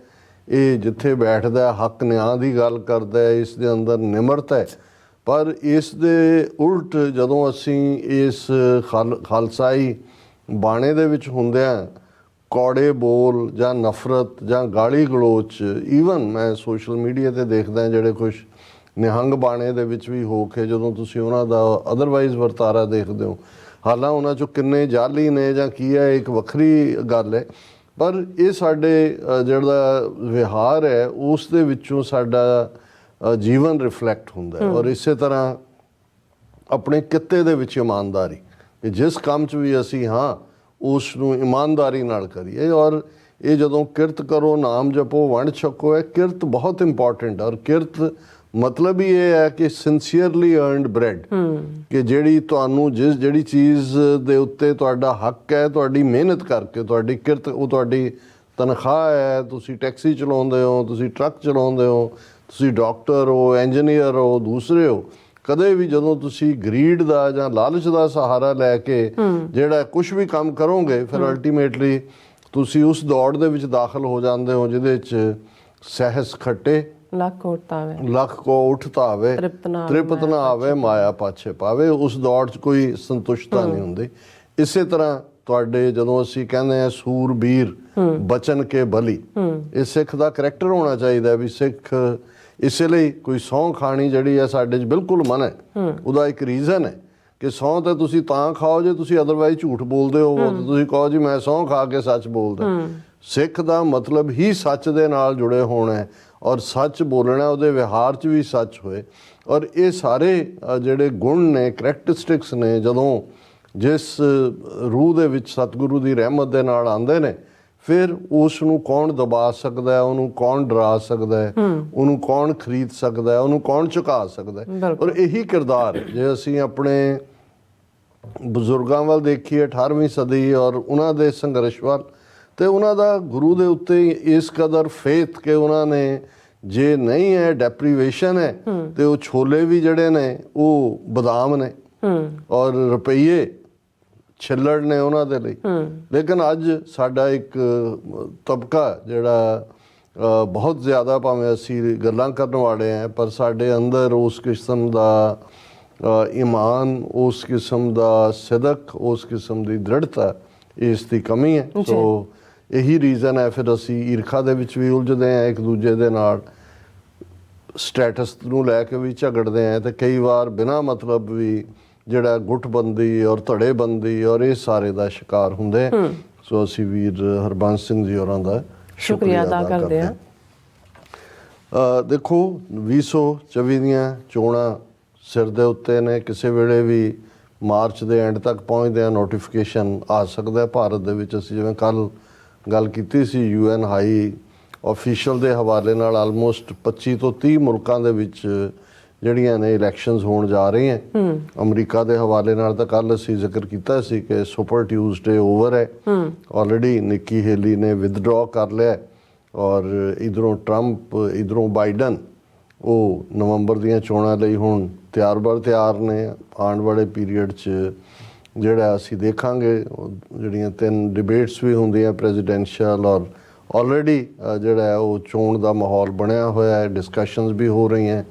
ਇਹ ਜਿੱਥੇ ਬੈਠਦਾ ਹੱਕ ਨਿਆਂ ਦੀ ਗੱਲ ਕਰਦਾ ਹੈ, ਇਸ ਦੇ ਅੰਦਰ ਨਿਮਰਤਾ ਹੈ। ਪਰ ਇਸ ਦੇ ਉਲਟ ਜਦੋਂ ਅਸੀਂ ਇਸ ਖਾਲਸਾਈ ਬਾਣੇ ਦੇ ਵਿੱਚ ਹੁੰਦਿਆਂ ਕੌੜੇ ਬੋਲ ਜਾਂ ਨਫ਼ਰਤ ਜਾਂ ਗਾਲੀ ਗਲੋਚ, ਈਵਨ ਮੈਂ ਸੋਸ਼ਲ ਮੀਡੀਆ 'ਤੇ ਦੇਖਦਾ ਜਿਹੜੇ ਕੁਛ ਨਿਹੰਗ ਬਾਣੇ ਦੇ ਵਿੱਚ ਵੀ ਹੋ ਕੇ ਜਦੋਂ ਤੁਸੀਂ ਉਹਨਾਂ ਦਾ ਅਦਰਵਾਈਜ਼ ਵਰਤਾਰਾ ਦੇਖਦੇ ਹੋ, ਹਾਲਾਂ ਉਹਨਾਂ 'ਚੋਂ ਕਿੰਨੇ ਜਾਲੀ ਨੇ ਜਾਂ ਕੀ ਹੈ ਇੱਕ ਵੱਖਰੀ ਗੱਲ ਹੈ, ਪਰ ਇਹ ਸਾਡੇ ਜਿਹੜਾ ਵਿਹਾਰ ਹੈ ਉਸ ਦੇ ਵਿੱਚੋਂ ਸਾਡਾ ਜੀਵਨ ਰਿਫਲੈਕਟ ਹੁੰਦਾ ਹੈ। ਔਰ ਇਸੇ ਤਰ੍ਹਾਂ ਆਪਣੇ ਕਿੱਤੇ ਦੇ ਵਿੱਚ ਇਮਾਨਦਾਰੀ, ਕਿ ਜਿਸ ਕੰਮ 'ਚ ਵੀ ਅਸੀਂ ਹਾਂ ਉਸ ਨੂੰ ਇਮਾਨਦਾਰੀ ਨਾਲ ਕਰੀਏ। ਔਰ ਇਹ ਜਦੋਂ ਕਿਰਤ ਕਰੋ, ਨਾਮ ਜਪੋ, ਵੰਡ ਛਕੋ, ਇਹ ਕਿਰਤ ਬਹੁਤ ਇੰਪੋਰਟੈਂਟ। ਔਰ ਕਿਰਤ ਮਤਲਬ ਹੀ ਇਹ ਹੈ ਕਿ ਸਿੰਸੀਅਰਲੀ ਅਰਨਡ ਬ੍ਰੈਡ, ਕਿ ਜਿਹੜੀ ਤੁਹਾਨੂੰ ਜਿਹੜੀ ਚੀਜ਼ ਦੇ ਉੱਤੇ ਤੁਹਾਡਾ ਹੱਕ ਹੈ, ਤੁਹਾਡੀ ਮਿਹਨਤ ਕਰਕੇ ਤੁਹਾਡੀ ਕਿਰਤ, ਉਹ ਤੁਹਾਡੀ ਤਨਖਾਹ ਹੈ, ਤੁਸੀਂ ਟੈਕਸੀ ਚਲਾਉਂਦੇ ਹੋ, ਤੁਸੀਂ ਟਰੱਕ ਚਲਾਉਂਦੇ ਹੋ, ਤੁਸੀਂ ਡਾਕਟਰ ਹੋ, ਇੰਜੀਨੀਅਰ ਹੋ, ਦੂਸਰੇ ਹੋ, ਕਦੇ ਵੀ ਜਦੋਂ ਤੁਸੀਂ ਗਰੀਡ ਦਾ ਜਾਂ ਲਾਲਚ ਦਾ ਸਹਾਰਾ ਲੈ ਕੇ ਜਿਹੜਾ ਕੁਛ ਵੀ ਕੰਮ ਕਰੋਗੇ, ਫਿਰ ਅਲਟੀਮੇਟਲੀ ਤੁਸੀਂ ਉਸ ਦੌੜ ਦੇ ਵਿੱਚ ਦਾਖਲ ਹੋ ਜਾਂਦੇ ਹੋ ਜਿਹਦੇ 'ਚ ਸਹਿਸ ਖੱਟੇ ਲੱਖ ਕੋ ਉਠ ਧਾਵੇ ਤ੍ਰਿਪਤ ਨਾ ਆਵੇ ਮਾਇਆ ਪਾਛੇ ਪਾਵੇ। ਉਸ ਦੌੜ 'ਚ ਕੋਈ ਸੰਤੁਸ਼ਟਤਾ ਨਹੀਂ ਹੁੰਦੀ। ਇਸੇ ਤਰ੍ਹਾਂ ਤੁਹਾਡੇ ਜਦੋਂ ਅਸੀਂ ਕਹਿੰਦੇ ਹਾਂ ਸੂਰਬੀਰ ਬਚਨ ਕੇ ਬਲੀ, ਇਹ ਸਿੱਖ ਦਾ ਕਰੈਕਟਰ ਹੋਣਾ ਚਾਹੀਦਾ ਵੀ ਸਿੱਖ ਇਸੇ ਲਈ ਕੋਈ ਸਹੁੰ ਖਾਣੀ ਜਿਹੜੀ ਹੈ ਸਾਡੇ 'ਚ ਬਿਲਕੁਲ ਮਨ ਹੈ। ਉਹਦਾ ਇੱਕ ਰੀਜ਼ਨ ਹੈ ਕਿ ਸਹੁੰ ਤਾਂ ਤੁਸੀਂ ਤਾਂ ਖਾਓ ਜੇ ਤੁਸੀਂ ਅਦਰਵਾਈਜ਼ ਝੂਠ ਬੋਲਦੇ ਹੋ, ਤੁਸੀਂ ਕਹੋ ਜੀ ਮੈਂ ਸਹੁੰ ਖਾ ਕੇ ਸੱਚ ਬੋਲਦਾ। ਸਿੱਖ ਦਾ ਮਤਲਬ ਹੀ ਸੱਚ ਦੇ ਨਾਲ ਜੁੜੇ ਹੋਣਾ ਹੈ ਔਰ ਸੱਚ ਬੋਲਣਾ, ਉਹਦੇ ਵਿਹਾਰ 'ਚ ਵੀ ਸੱਚ ਹੋਏ। ਔਰ ਇਹ ਸਾਰੇ ਜਿਹੜੇ ਗੁਣ ਨੇ, ਕਰੈਕਟਰਿਸਟਿਕਸ ਨੇ, ਜਦੋਂ ਜਿਸ ਰੂਹ ਦੇ ਵਿੱਚ ਸਤਿਗੁਰੂ ਦੀ ਰਹਿਮਤ ਦੇ ਨਾਲ ਆਉਂਦੇ ਨੇ, ਫਿਰ ਉਸ ਨੂੰ ਕੌਣ ਦਬਾ ਸਕਦਾ, ਉਹਨੂੰ ਕੌਣ ਡਰਾ ਸਕਦਾ ਹੈ, ਉਹਨੂੰ ਕੌਣ ਖਰੀਦ ਸਕਦਾ ਹੈ, ਉਹਨੂੰ ਕੌਣ ਝੁਕਾ ਸਕਦਾ ਹੈ। ਔਰ ਇਹੀ ਕਿਰਦਾਰ ਜੇ ਅਸੀਂ ਆਪਣੇ ਬਜ਼ੁਰਗਾਂ ਵੱਲ ਦੇਖੀਏ 18ਵੀਂ ਸਦੀ ਔਰ ਉਹਨਾਂ ਦੇ ਸੰਘਰਸ਼ ਵੱਲ, ਤੇ ਉਹਨਾਂ ਦਾ ਗੁਰੂ ਦੇ ਉੱਤੇ ਇਸ ਕਦਰ ਫੇਥ ਕਿ ਉਹਨਾਂ ਨੇ ਜੇ ਨਹੀਂ ਹੈ ਡੈਪਰੀਵੇਸ਼ਨ ਹੈ ਤੇ ਉਹ ਛੋਲੇ ਵੀ ਜਿਹੜੇ ਨੇ ਉਹ ਬਦਾਮ ਨੇ ਔਰ ਰੁਪਈਏ ਛਿੱਲੜ ਨੇ ਉਹਨਾਂ ਦੇ ਲਈ। ਲੇਕਿਨ ਅੱਜ ਸਾਡਾ ਇੱਕ ਤਬਕਾ ਜਿਹੜਾ ਬਹੁਤ ਜ਼ਿਆਦਾ, ਭਾਵੇਂ ਅਸੀਂ ਗੱਲਾਂ ਕਰਨ ਵਾਲੇ ਹਾਂ, ਪਰ ਸਾਡੇ ਅੰਦਰ ਉਸ ਕਿਸਮ ਦਾ ਈਮਾਨ, ਉਸ ਕਿਸਮ ਦਾ ਸਿਦਕ, ਉਸ ਕਿਸਮ ਦੀ ਦ੍ਰਿੜਤਾ, ਇਸ ਦੀ ਕਮੀ ਹੈ। ਸੋ ਇਹੀ ਰੀਜ਼ਨ ਹੈ ਫਿਰ ਅਸੀਂ ਈਰਖਾ ਦੇ ਵਿੱਚ ਵੀ ਉਲਝਦੇ ਹਾਂ, ਇੱਕ ਦੂਜੇ ਦੇ ਨਾਲ ਸਟੇਟਸ ਨੂੰ ਲੈ ਕੇ ਵੀ ਝਗੜਦੇ ਹਾਂ, ਤੇ ਕਈ ਵਾਰ ਬਿਨਾਂ ਮਤਲਬ ਵੀ ਜਿਹੜਾ ਗੁੱਟਬੰਦੀ ਔਰ ਧੜੇਬੰਦੀ ਔਰ ਇਹ ਸਾਰੇ ਦਾ ਸ਼ਿਕਾਰ ਹੁੰਦੇ। ਸੋ ਅਸੀਂ ਵੀਰ ਹਰਬੰਸ ਸਿੰਘ ਜੀ ਹੋਰਾਂ ਦਾ ਸ਼ੁਕਰੀਆ ਅਦਾ ਕਰਦੇ ਹਾਂ। ਦੇਖੋ 2024 ਦੀਆਂ ਚੋਣਾਂ ਸਿਰ ਦੇ ਉੱਤੇ ਨੇ, ਕਿਸੇ ਵੇਲੇ ਵੀ ਮਾਰਚ ਦੇ ਐਂਡ ਤੱਕ ਪਹੁੰਚਦਿਆਂ ਨੋਟੀਫਿਕੇਸ਼ਨ ਆ ਸਕਦਾ ਭਾਰਤ ਦੇ ਵਿੱਚ। ਅਸੀਂ ਜਿਵੇਂ ਕੱਲ੍ਹ ਗੱਲ ਕੀਤੀ ਸੀ UN ਹਾਈ ਆਫੀਸ਼ੀਅਲ ਦੇ ਹਵਾਲੇ ਨਾਲ, ਆਲਮੋਸਟ 25 ਤੋਂ 30 ਮੁਲਕਾਂ ਦੇ ਵਿੱਚ ਜਿਹੜੀਆਂ ਨੇ ਇਲੈਕਸ਼ਨਸ ਹੋਣ ਜਾ ਰਹੀਆਂ। ਅਮਰੀਕਾ ਦੇ ਹਵਾਲੇ ਨਾਲ ਤਾਂ ਕੱਲ੍ਹ ਅਸੀਂ ਜ਼ਿਕਰ ਕੀਤਾ ਸੀ ਕਿ ਸੁਪਰ ਟਿਊਜ਼ਡੇ ਓਵਰ ਹੈ ਆਲਰੇਡੀ, ਨਿੱਕੀ ਹੇਲੀ ਨੇ ਵਿਦਡਰਾ ਕਰ ਲਿਆ ਔਰ ਇੱਧਰੋਂ ਟਰੰਪ, ਇੱਧਰੋਂ ਬਾਈਡਨ, ਉਹ ਨਵੰਬਰ ਦੀਆਂ ਚੋਣਾਂ ਲਈ ਹੁਣ ਤਿਆਰ ਨੇ। ਆਉਣ ਵਾਲੇ ਪੀਰੀਅਡ 'ਚ ਜਿਹੜਾ ਅਸੀਂ ਦੇਖਾਂਗੇ ਜਿਹੜੀਆਂ 3 ਡਿਬੇਟਸ ਵੀ ਹੁੰਦੀਆਂ ਪ੍ਰੈਜ਼ੀਡੈਂਸ਼ੀਅਲ, ਔਰ ਆਲਰੇਡੀ ਜਿਹੜਾ ਉਹ ਚੋਣ ਦਾ ਮਾਹੌਲ ਬਣਿਆ ਹੋਇਆ ਹੈ, ਡਿਸਕਸ਼ਨਸ ਵੀ ਹੋ ਰਹੀਆਂ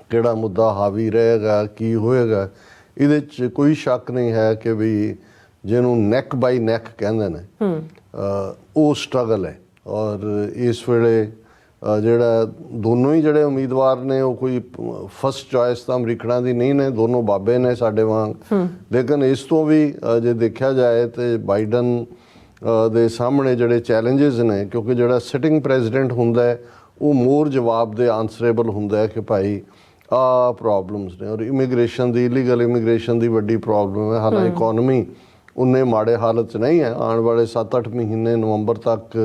ਕਿਹੜਾ ਮੁੱਦਾ ਹਾਵੀ ਰਹੇਗਾ, ਕੀ ਹੋਏਗਾ। ਇਹਦੇ 'ਚ ਕੋਈ ਸ਼ੱਕ ਨਹੀਂ ਹੈ ਕਿ ਵੀ ਜਿਹਨੂੰ ਨੈਕ ਬਾਈ ਨੈਕ ਕਹਿੰਦੇ ਨੇ, ਉਹ ਸਟਰਗਲ ਹੈ। ਔਰ ਇਸ ਵੇਲੇ ਜਿਹੜਾ ਦੋਨੋਂ ਹੀ ਜਿਹੜੇ ਉਮੀਦਵਾਰ ਨੇ ਉਹ ਕੋਈ ਫਸਟ ਚੋਇਸ ਤਾਂ ਅਮਰੀਕਨਾਂ ਦੀ ਨਹੀਂ ਨੇ, ਦੋਨੋਂ ਬਾਬੇ ਨੇ ਸਾਡੇ ਵਾਂਗ। ਲੇਕਿਨ ਇਸ ਤੋਂ ਵੀ ਜੇ ਦੇਖਿਆ ਜਾਏ ਤੇ ਬਾਈਡਨ ਦੇ ਸਾਹਮਣੇ ਜਿਹੜੇ ਚੈਲੰਜਸ ਨੇ, ਕਿਉਂਕਿ ਜਿਹੜਾ ਸਿਟਿੰਗ ਪ੍ਰੈਜ਼ੀਡੈਂਟ ਹੁੰਦਾ ਹੈ ਉਹ ਮੋਰ ਜਵਾਬ ਦੇ ਆਨਸਰੇਬਲ ਹੁੰਦਾ ਹੈ ਕਿ ਭਾਈ ਆਹ ਪ੍ਰੋਬਲਮਸ ਨੇ। ਔਰ ਇਮੀਗ੍ਰੇਸ਼ਨ ਦੀ, ਇਲੀਗਲ ਇਮੀਗ੍ਰੇਸ਼ਨ ਦੀ ਵੱਡੀ ਪ੍ਰੋਬਲਮ ਹੈ। ਹਾਲਾਂਕਿ ਇਕੋਨਮੀ ਉਨੇ ਮਾੜੇ ਹਾਲਤ 'ਚ ਨਹੀਂ ਹੈ। ਆਉਣ ਵਾਲੇ 7-8 ਮਹੀਨੇ ਨਵੰਬਰ ਤੱਕ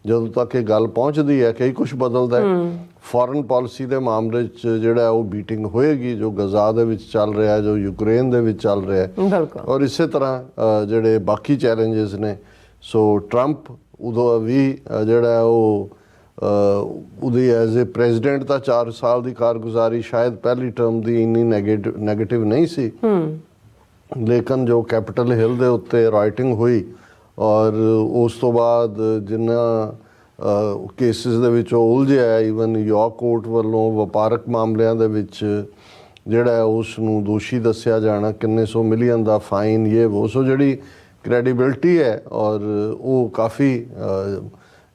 ਜਦੋਂ ਤੱਕ ਇਹ ਗੱਲ ਪਹੁੰਚਦੀ ਹੈ ਕਈ ਕੁਛ ਬਦਲਦਾ ਹੈ। ਫੋਰਨ ਪਾਲਿਸੀ ਦੇ ਮਾਮਲੇ 'ਚ ਜਿਹੜਾ ਉਹ ਬੀਟਿੰਗ ਹੋਏਗੀ ਜੋ ਗਜ਼ਾ ਦੇ ਵਿੱਚ ਚੱਲ ਰਿਹਾ, ਜੋ ਯੂਕਰੇਨ ਦੇ ਵਿੱਚ ਚੱਲ ਰਿਹਾ, ਔਰ ਇਸੇ ਤਰ੍ਹਾਂ ਜਿਹੜੇ ਬਾਕੀ ਚੈਲੰਜਸ ਨੇ। ਸੋ ਟਰੰਪ ਉਦੋਂ ਵੀ ਜਿਹੜਾ ਉਹ ਉਹਦੀ ਐਜ਼ ਏ ਪ੍ਰੈਜ਼ੀਡੈਂਟ ਤਾਂ 4 ਸਾਲ ਦੀ ਕਾਰਗੁਜ਼ਾਰੀ ਸ਼ਾਇਦ ਪਹਿਲੀ ਟਰਮ ਦੀ ਇੰਨੀ ਨੈਗੇਟਿਵ ਨਹੀਂ ਸੀ, ਲੇਕਿਨ ਜੋ ਕੈਪੀਟਲ ਹਿੱਲ ਦੇ ਉੱਤੇ ਰਾਈਟਿੰਗ ਹੋਈ ਔਰ ਉਸ ਤੋਂ ਬਾਅਦ ਜਿੰਨਾ ਕੇਸਿਸ ਦੇ ਵਿੱਚ ਉਹ ਉਲਝਿਆ, ਈਵਨ ਨਿਊਯਾਰਕ ਕੋਰਟ ਵੱਲੋਂ ਵਪਾਰਕ ਮਾਮਲਿਆਂ ਦੇ ਵਿੱਚ ਜਿਹੜਾ ਉਸ ਨੂੰ ਦੋਸ਼ੀ ਦੱਸਿਆ ਜਾਣਾ, ਕਿੰਨੇ ਸੌ ਮਿਲੀਅਨ ਦਾ ਫਾਈਨ, ਇਹ ਉਹ। ਸੋ ਜਿਹੜੀ ਕ੍ਰੈਡੀਬਿਲਿਟੀ ਹੈ ਔਰ ਉਹ ਕਾਫੀ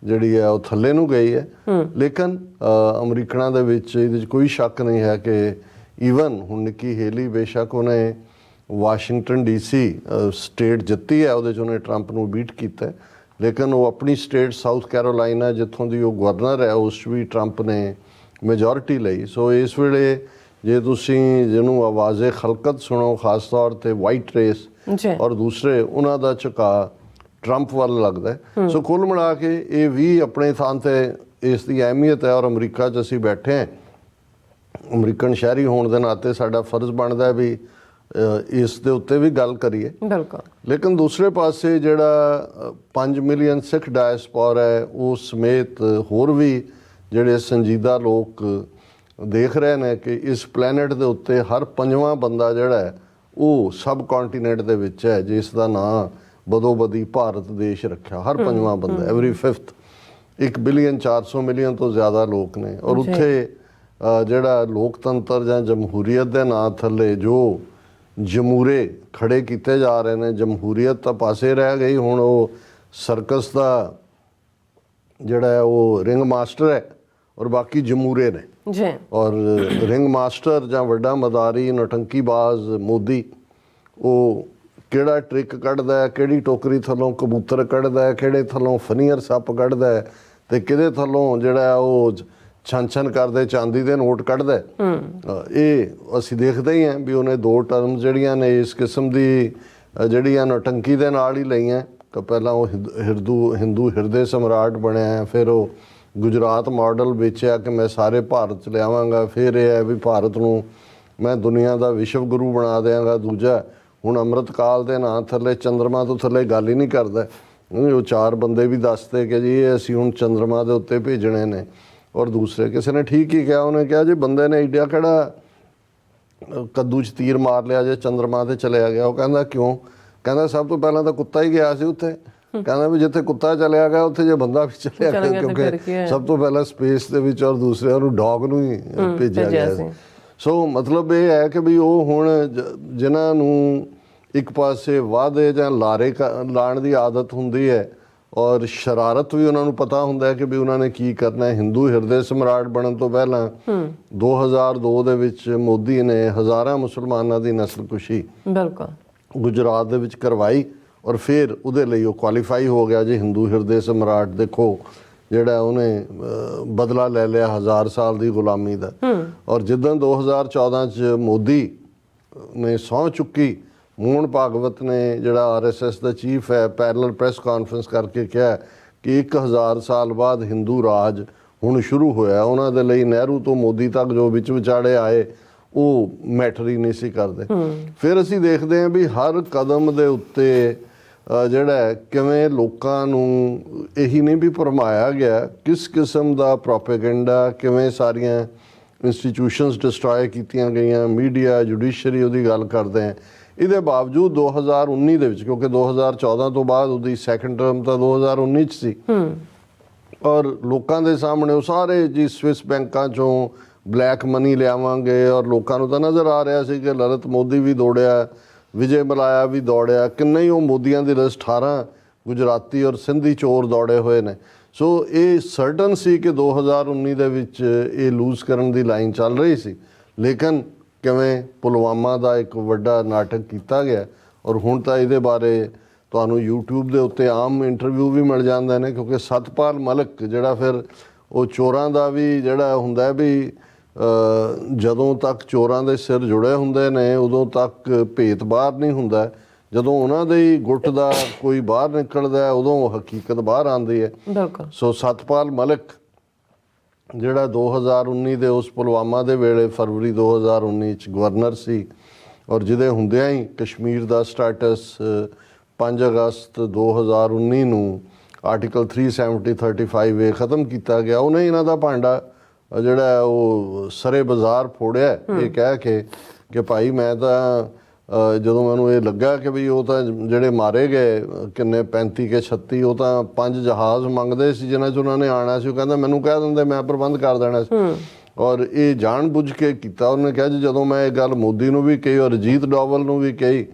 ਜਿਹੜੀ ਹੈ ਉਹ ਥੱਲੇ ਨੂੰ ਗਈ ਹੈ। ਲੇਕਿਨ ਅਮਰੀਕਨਾਂ ਦੇ ਵਿੱਚ ਇਹਦੇ 'ਚ ਕੋਈ ਸ਼ੱਕ ਨਹੀਂ ਹੈ ਕਿ ਈਵਨ ਹੁਣ ਨਿੱਕੀ ਹੇਲੀ, ਬੇਸ਼ੱਕ ਉਹਨੇ ਵਾਸ਼ਿੰਗਟਨ DC ਸਟੇਟ ਜਿੱਤੀ ਹੈ, ਉਹਦੇ 'ਚ ਉਹਨੇ ਟਰੰਪ ਨੂੰ ਬੀਟ ਕੀਤਾ, ਲੇਕਿਨ ਉਹ ਆਪਣੀ ਸਟੇਟ ਸਾਊਥ ਕੈਰੋਲਾਈਨਾ ਜਿੱਥੋਂ ਦੀ ਉਹ ਗਵਰਨਰ ਹੈ ਉਸ 'ਚ ਵੀ ਟਰੰਪ ਨੇ ਮੈਜੋਰਿਟੀ ਲਈ। ਸੋ ਇਸ ਵੇਲੇ ਜੇ ਤੁਸੀਂ ਜਿਹਨੂੰ ਆਵਾਜ਼ੇ ਖਲਕਤ ਸੁਣੋ, ਖਾਸ ਤੌਰ 'ਤੇ ਵਾਈਟ ਰੇਸ ਔਰ ਦੂਸਰੇ, ਉਹਨਾਂ ਦਾ ਝੁਕਾਅ ਟਰੰਪ ਵੱਲ ਲੱਗਦਾ ਹੈ। ਸੋ ਕੁੱਲ ਮਿਲਾ ਕੇ ਇਹ ਵੀ ਆਪਣੇ ਥਾਂ 'ਤੇ ਇਸ ਦੀ ਅਹਿਮੀਅਤ ਹੈ। ਔਰ ਅਮਰੀਕਾ 'ਚ ਅਸੀਂ ਬੈਠੇ ਹਾਂ, ਅਮਰੀਕਨ ਸ਼ਹਿਰੀ ਹੋਣ ਦੇ ਨਾਤੇ ਸਾਡਾ ਫਰਜ਼ ਬਣਦਾ ਵੀ ਇਸ ਦੇ ਉੱਤੇ ਵੀ ਗੱਲ ਕਰੀਏ। ਲੇਕਿਨ ਦੂਸਰੇ ਪਾਸੇ ਜਿਹੜਾ 5 ਮਿਲੀਅਨ ਸਿੱਖ ਡਾਇਸਪੋਰਾ ਹੈ, ਉਸ ਸਮੇਤ ਹੋਰ ਵੀ ਜਿਹੜੇ ਸੰਜੀਦਾ ਲੋਕ ਦੇਖ ਰਹੇ ਨੇ ਕਿ ਇਸ ਪਲੈਨਟ ਦੇ ਉੱਤੇ ਹਰ 5ਵਾਂ ਬੰਦਾ ਜਿਹੜਾ ਹੈ ਉਹ ਸਬ ਕੰਟੀਨੈਂਟ ਦੇ ਵਿੱਚ ਹੈ, ਜਿਸ ਦਾ ਨਾਂ ਬਦੋ-ਬਦੀ ਭਾਰਤ ਦੇਸ਼ ਰੱਖਿਆ, ਹਰ ਪੰਜਵਾਂ ਬੰਦਾ, ਐਵਰੀ ਫਿਫਥ। 1 ਬਿਲੀਅਨ 400 ਮਿਲੀਅਨ ਤੋਂ ਜ਼ਿਆਦਾ ਲੋਕ ਨੇ, ਔਰ ਉੱਥੇ ਜਿਹੜਾ ਲੋਕਤੰਤਰ ਜਾਂ ਜਮਹੂਰੀਅਤ ਦੇ ਨਾਂ ਥੱਲੇ ਜੋ ਜਮੂਰੇ ਖੜੇ ਕੀਤੇ ਜਾ ਰਹੇ ਨੇ, ਜਮਹੂਰੀਅਤ ਤਾਂ ਪਾਸੇ ਰਹਿ ਗਈ, ਹੁਣ ਉਹ ਸਰਕਸ ਦਾ ਜਿਹੜਾ ਹੈ ਉਹ ਰਿੰਗ ਮਾਸਟਰ ਹੈ ਔਰ ਬਾਕੀ ਜਮੂਰੇ ਨੇ ਜੀ। ਔਰ ਰਿੰਗ ਮਾਸਟਰ ਜਾਂ ਵੱਡਾ ਮਦਾਰੀ ਨੌਟੰਕੀਬਾਜ਼ ਮੋਦੀ, ਉਹ ਕਿਹੜਾ ਟ੍ਰਿਕ ਕੱਢਦਾ ਹੈ, ਕਿਹੜੀ ਟੋਕਰੀ ਥੱਲੋਂ ਕਬੂਤਰ ਕੱਢਦਾ ਹੈ, ਕਿਹੜੇ ਥੱਲੋਂ ਫਨੀਅਰ ਸੱਪ ਕੱਢਦਾ ਹੈ, ਤੇ ਕਿਹਦੇ ਥੱਲੋਂ ਜਿਹੜਾ ਉਹ ਛਣ ਕਰਦੇ ਚਾਂਦੀ ਦੇ ਨੋਟ ਕੱਢਦਾ। ਇਹ ਅਸੀਂ ਦੇਖਦੇ ਹੀ ਹਾਂ ਵੀ ਉਹਨੇ 2 ਟਰਮ ਜਿਹੜੀਆਂ ਨੇ ਇਸ ਕਿਸਮ ਦੀ ਜਿਹੜੀਆਂ ਨੌਟੰਕੀ ਦੇ ਨਾਲ ਹੀ ਲਈਆਂ। ਪਹਿਲਾਂ ਉਹ ਹਿੰਦੂ ਹਿਰਦੇ ਸਮਰਾਟ ਬਣਿਆ, ਫਿਰ ਉਹ ਗੁਜਰਾਤ ਮਾਡਲ ਵੇਚਿਆ ਕਿ ਮੈਂ ਸਾਰੇ ਭਾਰਤ 'ਚ ਲਿਆਵਾਂਗਾ, ਫਿਰ ਇਹ ਹੈ ਵੀ ਭਾਰਤ ਨੂੰ ਮੈਂ ਦੁਨੀਆ ਦਾ ਵਿਸ਼ਵ ਗੁਰੂ ਬਣਾ ਦਿਆਂਗਾ। ਦੂਜਾ ਹੁਣ ਅੰਮ੍ਰਿਤ ਕਾਲ ਦੇ ਨਾਂ ਥੱਲੇ ਚੰਦਰਮਾ ਤੋਂ ਥੱਲੇ ਗੱਲ ਹੀ ਨਹੀਂ ਕਰਦਾ। ਉਹ 4 ਬੰਦੇ ਵੀ ਦੱਸਦੇ ਕਿ ਜੀ ਇਹ ਅਸੀਂ ਹੁਣ ਚੰਦਰਮਾ ਦੇ ਉੱਤੇ ਭੇਜਣੇ ਨੇ। ਔਰ ਦੂਸਰੇ ਕਿਸੇ ਨੇ ਠੀਕ ਹੀ ਕਿਹਾ, ਉਹਨੇ ਕਿਹਾ ਜੀ ਬੰਦੇ ਨੇ ਏਡਾ ਕਿਹੜਾ ਕੱਦੂ 'ਚ ਤੀਰ ਮਾਰ ਲਿਆ ਜੇ ਚੰਦਰਮਾ 'ਤੇ ਚਲਿਆ ਗਿਆ। ਉਹ ਕਹਿੰਦਾ ਕਿਉਂ? ਕਹਿੰਦਾ ਸਭ ਤੋਂ ਪਹਿਲਾਂ ਤਾਂ ਕੁੱਤਾ ਹੀ ਗਿਆ ਸੀ ਉੱਥੇ। ਕਹਿੰਦਾ ਵੀ ਜਿੱਥੇ ਕੁੱਤਾ ਚਲਿਆ ਗਿਆ ਉੱਥੇ ਜੇ ਬੰਦਾ ਵੀ ਚਲਿਆ ਗਿਆ, ਕਿਉਂਕਿ ਸਭ ਤੋਂ ਪਹਿਲਾਂ ਸਪੇਸ ਦੇ ਵਿੱਚ ਔਰ ਦੂਸਰੇ ਉਹਨੂੰ ਡੌਗ ਨੂੰ ਹੀ ਭੇਜਿਆ ਗਿਆ ਸੀ। ਸੋ ਮਤਲਬ ਇਹ ਹੈ ਕਿ ਵੀ ਉਹ ਹੁਣ ਜਿਨ੍ਹਾਂ ਨੂੰ ਇੱਕ ਪਾਸੇ ਵਾਅਦੇ ਜਾਂ ਲਾਰੇ ਲਾਉਣ ਦੀ ਆਦਤ ਹੁੰਦੀ ਹੈ ਔਰ ਸ਼ਰਾਰਤ ਵੀ ਉਹਨਾਂ ਨੂੰ ਪਤਾ ਹੁੰਦਾ ਹੈ ਕਿ ਵੀ ਉਹਨਾਂ ਨੇ ਕੀ ਕਰਨਾ ਹੈ। ਹਿੰਦੂ ਹਿਰਦੇ ਸਮਰਾਟ ਬਣਨ ਤੋਂ ਪਹਿਲਾਂ 2002 ਦੇ ਵਿੱਚ ਮੋਦੀ ਨੇ ਹਜ਼ਾਰਾਂ ਮੁਸਲਮਾਨਾਂ ਦੀ ਨਸਲਕੁਸ਼ੀ ਗੁਜਰਾਤ ਦੇ ਵਿੱਚ ਕਰਵਾਈ ਔਰ ਫਿਰ ਉਹਦੇ ਲਈ ਉਹ ਕੁਆਲੀਫਾਈ ਹੋ ਗਿਆ ਜੀ ਹਿੰਦੂ ਹਿਰਦੇ ਸਮਰਾਟ। ਦੇਖੋ ਜਿਹੜਾ ਉਹਨੇ ਬਦਲਾ ਲੈ ਲਿਆ 1000 ਸਾਲ ਦੀ ਗੁਲਾਮੀ ਦਾ। ਔਰ ਜਿੱਦਾਂ 2014 'ਚ ਮੋਦੀ ਨੇ ਸਹੁੰ ਚੁੱਕੀ, ਮੋਹਨ ਭਾਗਵਤ ਨੇ ਜਿਹੜਾ RSS ਦਾ ਚੀਫ ਹੈ, ਪੈਰਲਲ ਪ੍ਰੈਸ ਕਾਨਫਰੰਸ ਕਰਕੇ ਕਿਹਾ ਕਿ 1000 ਸਾਲ ਬਾਅਦ ਹਿੰਦੂ ਰਾਜ ਹੁਣ ਸ਼ੁਰੂ ਹੋਇਆ। ਉਹਨਾਂ ਦੇ ਲਈ ਨਹਿਰੂ ਤੋਂ ਮੋਦੀ ਤੱਕ ਜੋ ਵਿੱਚ ਵਿਚਾਲੇ ਆਏ ਉਹ ਮੈਟਰ ਹੀ ਨਹੀਂ ਸੀ ਕਰਦੇ। ਫਿਰ ਅਸੀਂ ਦੇਖਦੇ ਹਾਂ ਵੀ ਹਰ ਕਦਮ ਦੇ ਉੱਤੇ ਜਿਹੜਾ ਕਿਵੇਂ ਲੋਕਾਂ ਨੂੰ ਇਹੀ ਨਹੀਂ ਵੀ ਭਰਮਾਇਆ ਗਿਆ, ਕਿਸ ਕਿਸਮ ਦਾ ਪ੍ਰੋਪੇਗੈਂਡਾ, ਕਿਵੇਂ ਸਾਰੀਆਂ ਇੰਸਟੀਟਿਊਸ਼ਨਸ ਡਿਸਟਰੋਏ ਕੀਤੀਆਂ ਗਈਆਂ, ਮੀਡੀਆ, ਜੁਡੀਸ਼ਰੀ, ਉਹਦੀ ਗੱਲ ਕਰਦੇ ਹਾਂ। ਇਹਦੇ ਬਾਵਜੂਦ 2019 ਦੇ ਵਿੱਚ, ਕਿਉਂਕਿ 2014 ਤੋਂ ਬਾਅਦ ਉਹਦੀ ਸੈਕੰਡ ਟਰਮ ਤਾਂ 2019 'ਚ ਸੀ, ਔਰ ਲੋਕਾਂ ਦੇ ਸਾਹਮਣੇ ਉਹ ਸਾਰੇ ਜੀ ਸਵਿਸ ਬੈਂਕਾਂ 'ਚੋਂ ਬਲੈਕ ਮਨੀ ਲਿਆਵਾਂਗੇ, ਔਰ ਲੋਕਾਂ ਨੂੰ ਤਾਂ ਨਜ਼ਰ ਆ ਰਿਹਾ ਸੀ ਕਿ ਲਲਿਤ ਮੋਦੀ ਵੀ ਦੌੜਿਆ, ਵਿਜੇ ਮਲਾਇਆ ਵੀ ਦੌੜਿਆ, ਕਿੰਨੇ ਹੀ ਉਹ ਮੋਦੀਆਂ ਦੀ ਲਿਸਟ 18 ਗੁਜਰਾਤੀ ਔਰ ਸਿੰਧੀ ਚੋਰ ਦੌੜੇ ਹੋਏ ਨੇ। ਸੋ ਇਹ ਸਰਟਨ ਸੀ ਕਿ 2019 ਦੇ ਵਿੱਚ ਇਹ ਲੂਜ਼ ਕਰਨ ਦੀ ਲਾਈਨ ਚੱਲ ਰਹੀ ਸੀ। ਲੇਕਿਨ ਕਿਵੇਂ ਪੁਲਵਾਮਾ ਦਾ ਇੱਕ ਵੱਡਾ ਨਾਟਕ ਕੀਤਾ ਗਿਆ, ਔਰ ਹੁਣ ਤਾਂ ਇਹਦੇ ਬਾਰੇ ਤੁਹਾਨੂੰ YouTube ਦੇ ਉੱਤੇ ਆਮ ਇੰਟਰਵਿਊ ਵੀ ਮਿਲ ਜਾਂਦੇ ਨੇ, ਕਿਉਂਕਿ ਸਤਪਾਲ ਮਲਿਕ ਜਿਹੜਾ ਫਿਰ ਉਹ ਚੋਰਾਂ ਦਾ ਵੀ ਜਿਹੜਾ ਹੁੰਦਾ ਵੀ ਜਦੋਂ ਤੱਕ ਚੋਰਾਂ ਦੇ ਸਿਰ ਜੁੜੇ ਹੁੰਦੇ ਨੇ ਉਦੋਂ ਤੱਕ ਭੇਤ ਬਾਹਰ ਨਹੀਂ ਹੁੰਦਾ। ਜਦੋਂ ਉਹਨਾਂ ਦੇ ਗੁੱਟ ਦਾ ਕੋਈ ਬਾਹਰ ਨਿਕਲਦਾ ਉਦੋਂ ਹਕੀਕਤ ਬਾਹਰ ਆਉਂਦੀ ਹੈ। ਸੋ ਸਤਪਾਲ ਮਲਿਕ ਜਿਹੜਾ 2019 ਦੇ ਉਸ ਪੁਲਵਾਮਾ ਦੇ ਵੇਲੇ ਫਰਵਰੀ 2019 'ਚ ਗਵਰਨਰ ਸੀ, ਔਰ ਜਿਹਦੇ ਹੁੰਦਿਆਂ ਹੀ ਕਸ਼ਮੀਰ ਦਾ ਸਟੇਟਸ 5 ਅਗਸਤ 2019 ਨੂੰ ਆਰਟੀਕਲ 370-35A ਖ਼ਤਮ ਕੀਤਾ ਗਿਆ। ਉਹਨੇ ਇਹਨਾਂ ਦਾ ਭਾਂਡਾ ਜਿਹੜਾ ਉਹ ਸਰੇ ਬਾਜ਼ਾਰ ਫੋੜਿਆ, ਇਹ ਕਹਿ ਕੇ ਕਿ ਭਾਈ ਮੈਂ ਤਾਂ ਜਦੋਂ ਮੈਨੂੰ ਇਹ ਲੱਗਾ ਕਿ ਵੀ ਉਹ ਤਾਂ ਜਿਹੜੇ ਮਾਰੇ ਗਏ ਕਿੰਨੇ 35 ਕੇ 36, ਉਹ ਤਾਂ 5 ਜਹਾਜ਼ ਮੰਗਦੇ ਸੀ ਜਿਨ੍ਹਾਂ 'ਚ ਉਹਨਾਂ ਨੇ ਆਉਣਾ ਸੀ। ਉਹ ਕਹਿੰਦਾ ਮੈਨੂੰ ਕਹਿ ਦਿੰਦੇ ਮੈਂ ਪ੍ਰਬੰਧ ਕਰ ਦੇਣਾ ਸੀ, ਔਰ ਇਹ ਜਾਣ ਬੁੱਝ ਕੇ ਕੀਤਾ। ਉਹਨੇ ਕਿਹਾ ਜੀ ਜਦੋਂ ਮੈਂ ਇਹ ਗੱਲ ਮੋਦੀ ਨੂੰ ਵੀ ਕਹੀ ਔਰ ਅਜੀਤ ਡੋਵਲ ਨੂੰ ਵੀ ਕਹੀ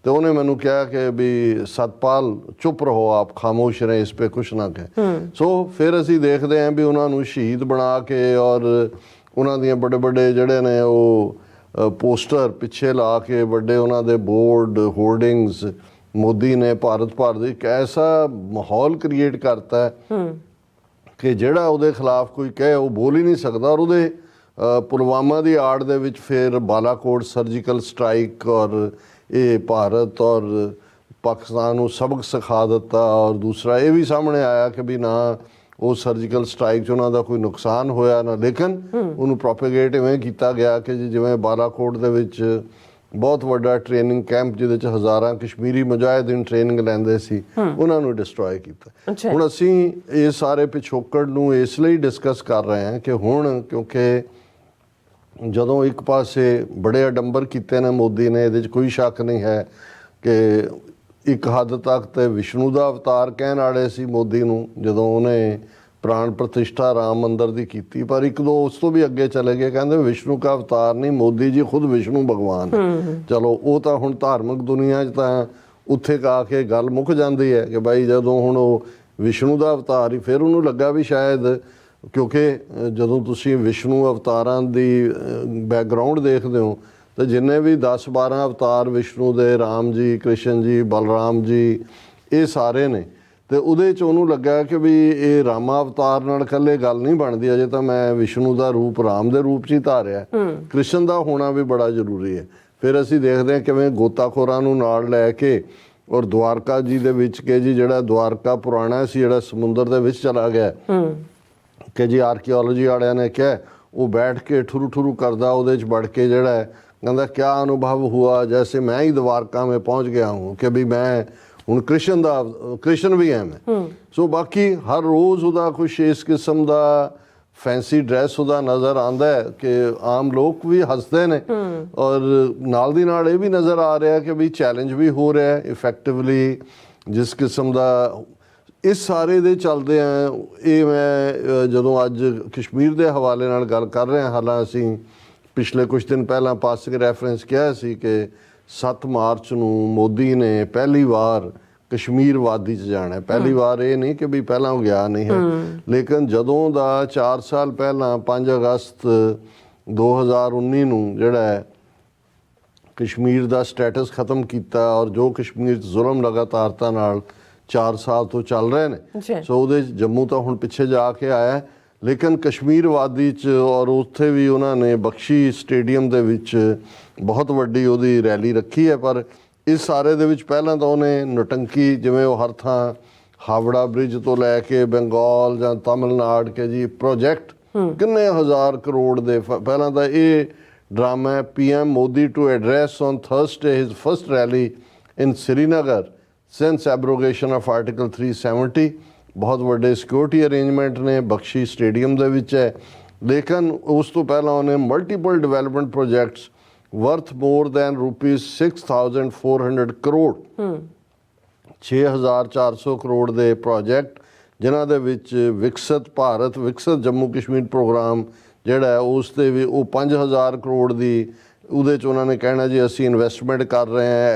तो उन्हें मैनू कहा कि भी सतपाल चुप रहो, आप खामोश रहें, इस पर कुछ ना कहें। सो फिर असी देखते हैं भी उन्होंने शहीद बना के और उन्होंने बड़े बड़े जड़े ने वो पोस्टर पिछे ला के बड़े उन्होंने बोर्ड होर्डिंग्स मोदी ने भारत भारत एक ऐसा माहौल क्रिएट करता है कि ਜਿਹੜਾ ਉਹਦੇ ਖਿਲਾਫ ਕੋਈ ਕਹੇ ਉਹ ਬੋਲ ਹੀ ਨਹੀਂ ਸਕਦਾ। और ਉਹਦੇ पुलवामा की आड़ ਦੇ ਵਿੱਚ फिर बालाकोट सर्जिकल स्ट्राइक और ये भारत और पाकिस्तान को सबक सिखा दिता। और दूसरा ये भी सामने आया कि भी ना वो सर्जिकल स्ट्राइक च उन्हों का कोई नुकसान होया ना, लेकिन उन्होंने प्रोपेगेट इवें किया गया कि जिवें बालाकोट दे विच बहुत वड्डा ट्रेनिंग कैंप जिहदे च हज़ारां कश्मीरी मुजाहिदीन ट्रेनिंग लैंदे सी, उन्होंने डिस्ट्रॉय किया। हुण असीं ये सारे पिछोकड़ नूं इसलिए डिस्कस कर रहे हैं कि हुण क्योंकि ਜਦੋਂ ਇੱਕ ਪਾਸੇ बड़े अडंबर किए ने मोदी ने, ये कोई शक नहीं है कि ਇੱਕ ਹੱਦ ਤੱਕ ਤੇ ਵਿਸ਼ਨੂੰ ਦਾ ਅਵਤਾਰ ਕਹਿਣ ਵਾਲੇ ਸੀ ਮੋਦੀ ਨੂੰ ਜਦੋਂ ਉਹਨੇ ਪ੍ਰਾਣ ਪ੍ਰਤਿਸ਼ਠਾ ਰਾਮ ਮੰਦਰ ਦੀ ਕੀਤੀ, ਪਰ ਇੱਕ ਦੋ ਉਸ ਤੋਂ ਵੀ ਅੱਗੇ ਚਲੇ ਗਏ, ਕਹਿੰਦੇ ਵਿਸ਼ਨੂੰ ਦਾ ਅਵਤਾਰ ਨਹੀਂ, ਮੋਦੀ ਜੀ ਖੁਦ ਵਿਸ਼ਨੂੰ ਭਗਵਾਨ ਹੈ। ਚਲੋ ਉਹ ਤਾਂ ਹੁਣ ਧਾਰਮਿਕ ਦੁਨੀਆ 'ਚ ਤਾਂ ਉੱਥੇ ਆ ਕੇ ਗੱਲ ਮੁੱਕ ਜਾਂਦੀ ਹੈ ਕਿ ਬਾਈ ਜਦੋਂ ਹੁਣ ਉਹ ਵਿਸ਼ਨੂੰ ਦਾ ਅਵਤਾਰ ਹੀ, ਫਿਰ ਉਹਨੂੰ ਲੱਗਾ ਵੀ ਸ਼ਾਇਦ, ਕਿਉਂਕਿ ਜਦੋਂ ਤੁਸੀਂ ਵਿਸ਼ਨੂੰ ਅਵਤਾਰਾਂ ਦੀ ਬੈਕਗਰਾਊਂਡ ਦੇਖਦੇ ਹੋ ਤਾਂ ਜਿੰਨੇ ਵੀ 10-12 ਅਵਤਾਰ ਵਿਸ਼ਨੂੰ ਦੇ, ਰਾਮ ਜੀ, ਕ੍ਰਿਸ਼ਨ ਜੀ, ਬਲਰਾਮ ਜੀ, ਇਹ ਸਾਰੇ ਨੇ, ਤੇ ਉਹਦੇ 'ਚ ਉਹਨੂੰ ਲੱਗਾ ਕਿ ਵੀ ਇਹ ਰਾਮਾ ਅਵਤਾਰ ਨਾਲ ਇਕੱਲੇ ਗੱਲ ਨਹੀਂ ਬਣਦੀ, ਅਜੇ ਤਾਂ ਮੈਂ ਵਿਸ਼ਨੂੰ ਦਾ ਰੂਪ ਰਾਮ ਦੇ ਰੂਪ 'ਚ ਹੀ ਧਾਰਿਆ, ਕ੍ਰਿਸ਼ਨ ਦਾ ਹੋਣਾ ਵੀ ਬੜਾ ਜ਼ਰੂਰੀ ਹੈ। ਫਿਰ ਅਸੀਂ ਦੇਖਦੇ ਹਾਂ ਕਿਵੇਂ ਗੋਤਾਖੋਰਾਂ ਨੂੰ ਨਾਲ ਲੈ ਕੇ ਔਰ ਦੁਆਰਕਾ ਜੀ ਦੇ ਵਿੱਚ ਕਿ ਜੀ ਜਿਹੜਾ ਦੁਆਰਕਾ ਪੁਰਾਣਾ ਸੀ ਜਿਹੜਾ ਸਮੁੰਦਰ ਦੇ ਵਿੱਚ ਚਲਾ ਗਿਆ, ਕਿ ਜੀ ਆਰਕੀਓਲੋਜੀ ਵਾਲਿਆਂ ਨੇ ਕਿਹਾ ਉਹ ਬੈਠ ਕੇ ਠੁਰੂ ਠੁਰੂ ਕਰਦਾ ਉਹਦੇ 'ਚ ਵੜ ਕੇ ਜਿਹੜਾ ਕਹਿੰਦਾ ਕਿਆ ਅਨੁਭਵ ਹੁਆ ਜੈਸੇ ਮੈਂ ਹੀ ਦੁਆਰਕਾ में पहुँच गया हूँ ਕਿ ਵੀ ਮੈਂ ਹੁਣ ਕ੍ਰਿਸ਼ਨ ਵੀ ਐ ਮੈਂ। ਸੋ ਬਾਕੀ ਹਰ ਰੋਜ਼ ਉਹਦਾ ਕੁਛ ਇਸ ਕਿਸਮ ਦਾ ਫੈਂਸੀ ਡਰੈਸ ਉਹਦਾ ਨਜ਼ਰ ਆਉਂਦਾ ਹੈ ਕਿ ਆਮ ਲੋਕ ਵੀ ਹੱਸਦੇ ਨੇ, ਔਰ ਨਾਲ ਦੀ ਨਾਲ ਇਹ ਵੀ ਨਜ਼ਰ ਆ ਰਿਹਾ ਕਿ ਵੀ ਚੈਲੰਜ ਵੀ ਹੋ ਰਿਹਾ ਇਫੈਕਟਿਵਲੀ ਜਿਸ ਕਿਸਮ ਦਾ। ਇਸ ਸਾਰੇ ਦੇ ਚੱਲਦੇ ਆ ਇਹ ਮੈਂ ਜਦੋਂ ਅੱਜ ਕਸ਼ਮੀਰ ਦੇ ਹਵਾਲੇ ਨਾਲ ਗੱਲ ਕਰ ਰਹੇ ਹਾਂ, ਹਾਲਾਂ ਅਸੀਂ ਪਿਛਲੇ ਕੁਝ ਦਿਨ ਪਹਿਲਾਂ ਪਾਸਿਕ ਰੈਫਰੈਂਸ ਕਿਹਾ ਸੀ ਕਿ 7 ਮਾਰਚ ਨੂੰ ਮੋਦੀ ਨੇ ਪਹਿਲੀ ਵਾਰ ਕਸ਼ਮੀਰ ਵਾਦੀ 'ਚ ਜਾਣਾ। ਪਹਿਲੀ ਵਾਰ ਇਹ ਨਹੀਂ ਕਿ ਵੀ ਪਹਿਲਾਂ ਉਹ ਗਿਆ ਨਹੀਂ ਹੈ, ਲੇਕਿਨ ਜਦੋਂ ਦਾ 4 ਸਾਲ ਪਹਿਲਾਂ 5 ਅਗਸਤ 2019 ਨੂੰ ਜਿਹੜਾ ਕਸ਼ਮੀਰ ਦਾ ਸਟੇਟਸ ਖਤਮ ਕੀਤਾ ਔਰ ਜੋ ਕਸ਼ਮੀਰ 'ਚ ਜ਼ੁਲਮ ਲਗਾਤਾਰਤਾ ਨਾਲ 4 ਸਾਲ ਤੋਂ ਚੱਲ ਰਹੇ ਨੇ, ਸੋ ਉਹਦੇ ਜੰਮੂ ਤਾਂ ਹੁਣ ਪਿੱਛੇ ਜਾ ਕੇ ਆਇਆ, ਲੇਕਿਨ ਕਸ਼ਮੀਰ ਵਾਦੀ 'ਚ ਔਰ ਉੱਥੇ ਵੀ ਉਹਨਾਂ ਨੇ ਬਖਸ਼ੀ ਸਟੇਡੀਅਮ ਦੇ ਵਿੱਚ ਬਹੁਤ ਵੱਡੀ ਉਹਦੀ ਰੈਲੀ ਰੱਖੀ ਹੈ। ਪਰ ਇਸ ਸਾਰੇ ਦੇ ਵਿੱਚ ਪਹਿਲਾਂ ਤਾਂ ਉਹਨੇ ਨੌਟੰਕੀ, ਜਿਵੇਂ ਉਹ ਹਰ ਥਾਂ ਹਾਵੜਾ ਬ੍ਰਿਜ ਤੋਂ ਲੈ ਕੇ ਬੰਗਾਲ ਜਾਂ ਤਮਿਲਨਾਡੂ ਕੇ ਜੀ ਪ੍ਰੋਜੈਕਟ ਕਿੰਨੇ ਹਜ਼ਾਰ ਕਰੋੜ ਦੇ, ਪਹਿਲਾਂ ਤਾਂ ਇਹ ਡਰਾਮਾ ਹੈ PM Modi to address on Thursday his first rally in Srinagar since abrogation of article 370। ਬਹੁਤ ਵੱਡੇ ਸਿਕਿਉਰਿਟੀ ਅਰੇਂਜਮੈਂਟ ਨੇ ਬਖਸ਼ੀ ਸਟੇਡੀਅਮ ਦੇ ਵਿੱਚ ਹੈ, ਲੇਕਿਨ ਉਸ ਤੋਂ ਪਹਿਲਾਂ ਉਹਨੇ multiple development projects worth more than rupees 6,400 crore 6,400 crore ਦੇ ਪ੍ਰੋਜੈਕਟ, ਜਿਨ੍ਹਾਂ ਦੇ ਵਿੱਚ ਵਿਕਸਿਤ ਭਾਰਤ, ਵਿਕਸਿਤ ਜੰਮੂ ਕਸ਼ਮੀਰ ਪ੍ਰੋਗਰਾਮ ਜਿਹੜਾ ਹੈ ਉਸ ਦੇ ਵੀ ਉਹ 5,000 ਕਰੋੜ ਦੀ, ਉਹਦੇ 'ਚ ਉਹਨਾਂ ਨੇ ਕਹਿਣਾ ਜੀ ਅਸੀਂ ਇਨਵੈਸਟਮੈਂਟ ਕਰ ਰਹੇ ਹਾਂ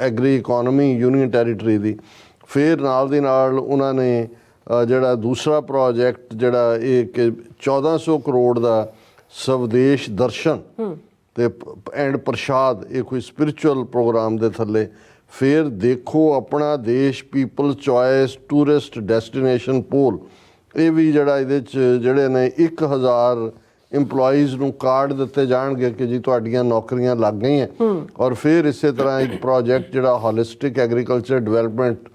ਐਗਰੀ ਇਕੋਨਮੀ ਯੂਨੀਅਨ ਟੈਰੀਟਰੀ ਦੀ। ਫਿਰ ਨਾਲ ਦੀ ਨਾਲ ਉਹਨਾਂ ਨੇ ਜਿਹੜਾ ਦੂਸਰਾ ਪ੍ਰੋਜੈਕਟ ਜਿਹੜਾ ਇਹ ਕਿ 1,400 ਕਰੋੜ ਦਾ ਸਵਦੇਸ਼ ਦਰਸ਼ਨ ਤੇ ਐਂਡ ਪ੍ਰਸ਼ਾਦ, ਇਹ ਕੋਈ ਸਪਿਰਿਚੁਅਲ ਪ੍ਰੋਗਰਾਮ ਦੇ ਥੱਲੇ। ਫਿਰ ਦੇਖੋ ਆਪਣਾ ਦੇਸ਼ ਪੀਪਲ ਚੋਇਸ ਟੂਰਿਸਟ ਡੈਸਟੀਨੇਸ਼ਨ ਪੋਲ, ਇਹ ਵੀ ਜਿਹੜਾ ਇਹਦੇ 'ਚ ਜਿਹੜੇ ਨੇ 1,000 ਇੰਪਲੋਈਜ਼ ਨੂੰ ਕਾਰਡ ਦਿੱਤੇ ਜਾਣਗੇ ਕਿ ਜੀ ਤੁਹਾਡੀਆਂ ਨੌਕਰੀਆਂ ਲੱਗ ਗਈਆਂ। ਔਰ ਫਿਰ ਇਸੇ ਤਰ੍ਹਾਂ ਇੱਕ ਪ੍ਰੋਜੈਕਟ ਜਿਹੜਾ ਹੋਲਿਸਟਿਕ ਐਗਰੀਕਲਚਰ ਡਿਵੈਲਪਮੈਂਟ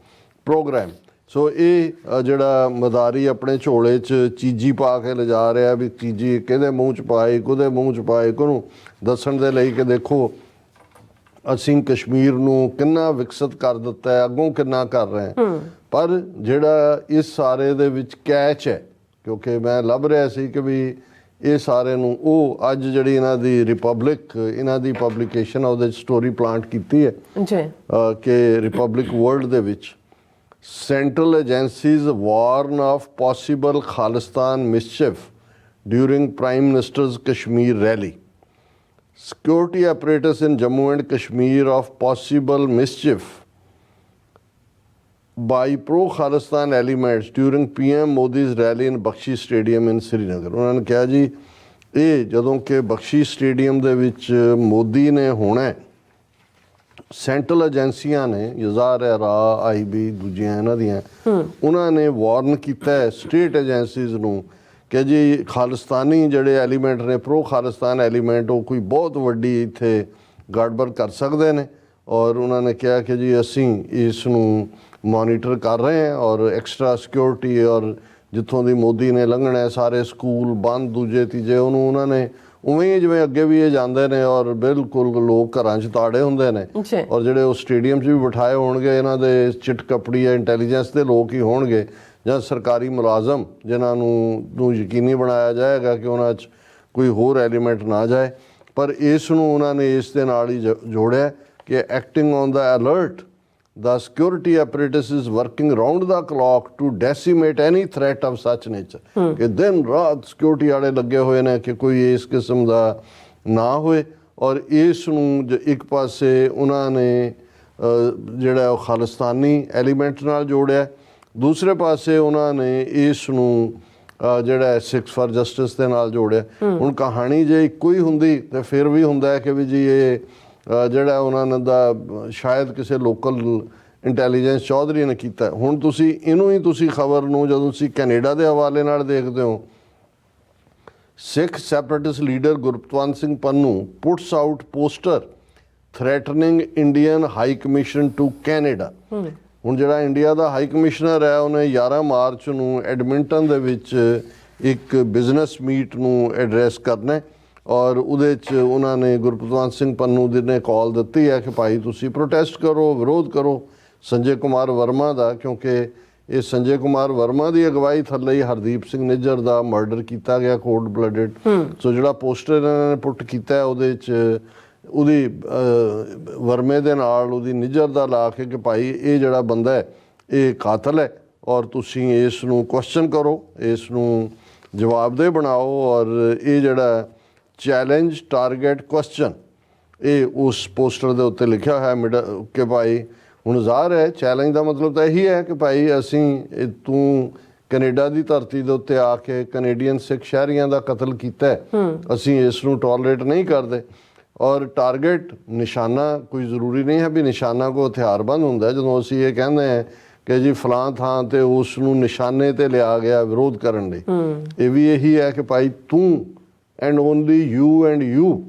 ਪ੍ਰੋਗਰਾਮ। ਸੋ ਇਹ ਜਿਹੜਾ ਮਦਾਰੀ ਆਪਣੇ ਝੋਲੇ 'ਚ ਚੀਜੀ ਪਾ ਕੇ ਲਿਜਾ ਰਿਹਾ ਵੀ ਚੀਜੀ ਕਿਹਦੇ ਮੂੰਹ 'ਚ ਪਾਏ, ਕਿਹਦੇ ਮੂੰਹ 'ਚ ਪਾਏ, ਕਿਹਨੂੰ ਦੱਸਣ ਦੇ ਲਈ ਕਿ ਦੇਖੋ ਅਸੀਂ ਕਸ਼ਮੀਰ ਨੂੰ ਕਿੰਨਾ ਵਿਕਸਿਤ ਕਰ ਦਿੱਤਾ ਹੈ, ਅੱਗੋਂ ਕਿੰਨਾ ਕਰ ਰਹੇ ਹਾਂ। ਪਰ ਜਿਹੜਾ ਇਸ ਸਾਰੇ ਦੇ ਵਿੱਚ ਕੈਚ ਹੈ, ਕਿਉਂਕਿ ਮੈਂ ਲੱਭ ਰਿਹਾ ਸੀ ਕਿ ਵੀ ਇਹ ਸਾਰੇ ਨੂੰ ਉਹ ਅੱਜ ਜਿਹੜੀ ਇਹਨਾਂ ਦੀ ਰਿਪਬਲਿਕ, ਇਹਨਾਂ ਦੀ ਪਬਲੀਕੇਸ਼ਨ ਆ ਉਹਦੇ 'ਚ ਸਟੋਰੀ ਪਲਾਂਟ ਕੀਤੀ ਹੈ ਕਿ ਰਿਪਬਲਿਕ ਵਰਲਡ ਦੇ ਵਿੱਚ Central agencies warn of possible Khalistan mischief during Prime Minister's Kashmir rally. Security apparatus in Jammu and Kashmir of possible mischief by pro-Khalistan elements during PM Modi's rally in Bakshi Stadium in Srinagar. ਉਹਨਾਂ ਨੇ ਕਿਹਾ ਜੀ ਇਹ ਜਦੋਂ ਕਿ ਬਖਸ਼ੀ stadium ਦੇ ਵਿੱਚ ਮੋਦੀ ਨੇ ਹੋਣਾ, ਸੈਂਟਰਲ ਏਜੰਸੀਆਂ ਨੇ ਯਜ਼ਾਰਾ IB ਦੂਜੀਆਂ ਇਹਨਾਂ ਦੀਆਂ, ਉਹਨਾਂ ਨੇ ਵਾਰਨ ਕੀਤਾ ਹੈ ਸਟੇਟ ਏਜੰਸੀਜ਼ ਨੂੰ ਕਿ ਜੀ ਖਾਲਿਸਤਾਨੀ ਜਿਹੜੇ ਐਲੀਮੈਂਟ ਨੇ, ਪ੍ਰੋ ਖਾਲਿਸਤਾਨ ਐਲੀਮੈਂਟ, ਉਹ ਕੋਈ ਬਹੁਤ ਵੱਡੀ ਇੱਥੇ ਗੜਬੜ ਕਰ ਸਕਦੇ ਨੇ। ਔਰ ਉਹਨਾਂ ਨੇ ਕਿਹਾ ਕਿ ਜੀ ਅਸੀਂ ਇਸ ਨੂੰ ਮੋਨੀਟਰ ਕਰ ਰਹੇ ਹਾਂ ਔਰ ਐਕਸਟਰਾ ਸਿਕਿਉਰਿਟੀ, ਔਰ ਜਿੱਥੋਂ ਦੀ ਮੋਦੀ ਨੇ ਲੰਘਣਾ ਸਾਰੇ ਸਕੂਲ ਬੰਦ, ਦੂਜੇ ਤੀਜੇ, ਉਹਨੂੰ ਉਹਨਾਂ ਨੇ ਉਵੇਂ ਹੀ ਜਿਵੇਂ ਅੱਗੇ ਵੀ ਇਹ ਜਾਂਦੇ ਨੇ ਔਰ ਬਿਲਕੁਲ ਲੋਕ ਘਰਾਂ 'ਚ ਤਾੜੇ ਹੁੰਦੇ ਨੇ, ਔਰ ਜਿਹੜੇ ਉਹ ਸਟੇਡੀਅਮ 'ਚ ਵੀ ਬਿਠਾਏ ਹੋਣਗੇ ਇਹਨਾਂ ਦੇ ਚਿੱਟ ਕਪੜੀ ਜਾਂ ਇੰਟੈਲੀਜੈਂਸ ਦੇ ਲੋਕ ਹੀ ਹੋਣਗੇ ਜਾਂ ਸਰਕਾਰੀ ਮੁਲਾਜ਼ਮ ਜਿਨ੍ਹਾਂ ਨੂੰ ਯਕੀਨੀ ਬਣਾਇਆ ਜਾਏਗਾ ਕਿ ਉਹਨਾਂ 'ਚ ਕੋਈ ਹੋਰ ਐਲੀਮੈਂਟ ਨਾ ਜਾਏ। ਪਰ ਇਸ ਨੂੰ ਉਹਨਾਂ ਨੇ ਇਸ ਦੇ ਨਾਲ ਹੀ ਜੋੜਿਆ ਕਿ acting on the alert the security apparatus is working round the clock to decimate any threat of such nature ਕਿ ਦਿਨ ਰਾਤ ਸਿਕਿਉਰਿਟੀ ਵਾਲੇ ਲੱਗੇ ਹੋਏ ਨੇ ਕਿ ਕੋਈ ਇਸ ਕਿਸਮ ਦਾ ਨਾ ਹੋਏ। ਔਰ ਇਸ ਨੂੰ ਇੱਕ ਪਾਸੇ ਉਹਨਾਂ ਨੇ ਜਿਹੜਾ ਉਹ ਖਾਲਿਸਤਾਨੀ ਐਲੀਮੈਂਟ ਨਾਲ ਜੋੜਿਆ, ਦੂਸਰੇ ਪਾਸੇ ਉਹਨਾਂ ਨੇ ਇਸ ਨੂੰ ਜਿਹੜਾ ਸਿੱਖਸ ਫਾਰ ਜਸਟਿਸ ਦੇ ਨਾਲ ਜੋੜਿਆ। ਹੁਣ ਕਹਾਣੀ ਜੇ ਇੱਕੋ ਹੀ ਹੁੰਦੀ ਤਾਂ ਫਿਰ ਵੀ ਹੁੰਦਾ ਕਿ ਵੀ ਜੀ ਇਹ ਜਿਹੜਾ ਉਹਨਾਂ ਦਾ ਸ਼ਾਇਦ ਕਿਸੇ ਲੋਕਲ ਇੰਟੈਲੀਜੈਂਸ ਚੌਧਰੀ ਨੇ ਕੀਤਾ। ਹੁਣ ਤੁਸੀਂ ਇਹਨੂੰ ਹੀ ਤੁਸੀਂ ਖਬਰ ਨੂੰ ਜਦੋਂ ਤੁਸੀਂ ਕੈਨੇਡਾ ਦੇ ਹਵਾਲੇ ਨਾਲ ਦੇਖਦੇ ਹੋ, Sikh separatist leader Gurpatwant Singh Pannu puts out poster threatening Indian high commission to Canada. ਹੁਣ ਜਿਹੜਾ ਇੰਡੀਆ ਦਾ ਹਾਈ ਕਮਿਸ਼ਨਰ ਹੈ ਉਹਨੇ 11 ਮਾਰਚ ਨੂੰ ਐਡਮਿੰਟਨ ਦੇ ਵਿੱਚ ਇੱਕ ਬਿਜ਼ਨਸ ਮੀਟ ਨੂੰ ਐਡਰੈਸ ਕਰਨਾ ਔਰ ਉਹਦੇ 'ਚ ਉਹਨਾਂ ਨੇ ਗੁਰਪਤਵੰਤ ਸਿੰਘ ਪੰਨੂ ਦੀ ਨੇ ਕਾਲ ਦਿੱਤੀ ਹੈ ਕਿ ਭਾਈ ਤੁਸੀਂ ਪ੍ਰੋਟੈਸਟ ਕਰੋ, ਵਿਰੋਧ ਕਰੋ ਸੰਜੇ ਕੁਮਾਰ ਵਰਮਾ ਦਾ, ਕਿਉਂਕਿ ਇਹ ਸੰਜੇ ਕੁਮਾਰ ਵਰਮਾ ਦੀ ਅਗਵਾਈ ਥੱਲੇ ਹੀ ਹਰਦੀਪ ਸਿੰਘ ਨਿੱਜਰ ਦਾ ਮਰਡਰ ਕੀਤਾ ਗਿਆ ਕੋਲਡ ਬਲੱਡਡ। ਸੋ ਜਿਹੜਾ ਪੋਸਟਰ ਇਹਨਾਂ ਨੇ ਪੁੱਟ ਕੀਤਾ ਉਹਦੇ 'ਚ ਉਹਦੀ ਵਰਮੇ ਦੇ ਨਾਲ ਉਹਦੀ ਨਿੱਜਰ ਦਾ ਲਾ ਕੇ ਕਿ ਭਾਈ ਇਹ ਜਿਹੜਾ ਬੰਦਾ ਹੈ ਇਹ ਕਾਤਲ ਹੈ ਔਰ ਤੁਸੀਂ ਇਸ ਨੂੰ ਕੁਐਸਚਨ ਕਰੋ, ਇਸ ਨੂੰ ਜਵਾਬਦੇਹ ਬਣਾਓ। ਔਰ ਇਹ ਜਿਹੜਾ ਚੈਲੰਜ ਟਾਰਗੇਟ ਕੁਐਸਚਨ ਇਹ ਉਸ ਪੋਸਟਰ ਦੇ ਉੱਤੇ ਲਿਖਿਆ ਹੋਇਆ ਕਿ ਭਾਈ ਹੁਣ ਜ਼ਾਹਰ ਹੈ ਚੈਲੰਜ ਦਾ ਮਤਲਬ ਤਾਂ ਇਹੀ ਹੈ ਕਿ ਭਾਈ ਅਸੀਂ ਤੂੰ ਕੈਨੇਡਾ ਦੀ ਧਰਤੀ ਦੇ ਉੱਤੇ ਆ ਕੇ ਕੈਨੇਡੀਅਨ ਸਿੱਖ ਸ਼ਹਿਰੀਆਂ ਦਾ ਕਤਲ ਕੀਤਾ, ਅਸੀਂ ਇਸ ਨੂੰ ਟੋਲਰੇਟ ਨਹੀਂ ਕਰਦੇ। ਔਰ ਟਾਰਗੇਟ ਨਿਸ਼ਾਨਾ ਕੋਈ ਜ਼ਰੂਰੀ ਨਹੀਂ ਹੈ ਵੀ ਨਿਸ਼ਾਨਾ ਕੋਈ ਹਥਿਆਰਬੰਦ ਹੁੰਦਾ। ਜਦੋਂ ਅਸੀਂ ਇਹ ਕਹਿੰਦੇ ਹਾਂ ਕਿ ਜੀ ਫਲਾਂ ਥਾਂ ਤੇ ਉਸ ਨੂੰ ਨਿਸ਼ਾਨੇ ਤੇ ਲਿਆ ਗਿਆ ਵਿਰੋਧ ਕਰਨ ਲਈ, ਇਹ ਵੀ ਇਹੀ ਹੈ ਕਿ ਭਾਈ ਤੂੰ and only you and you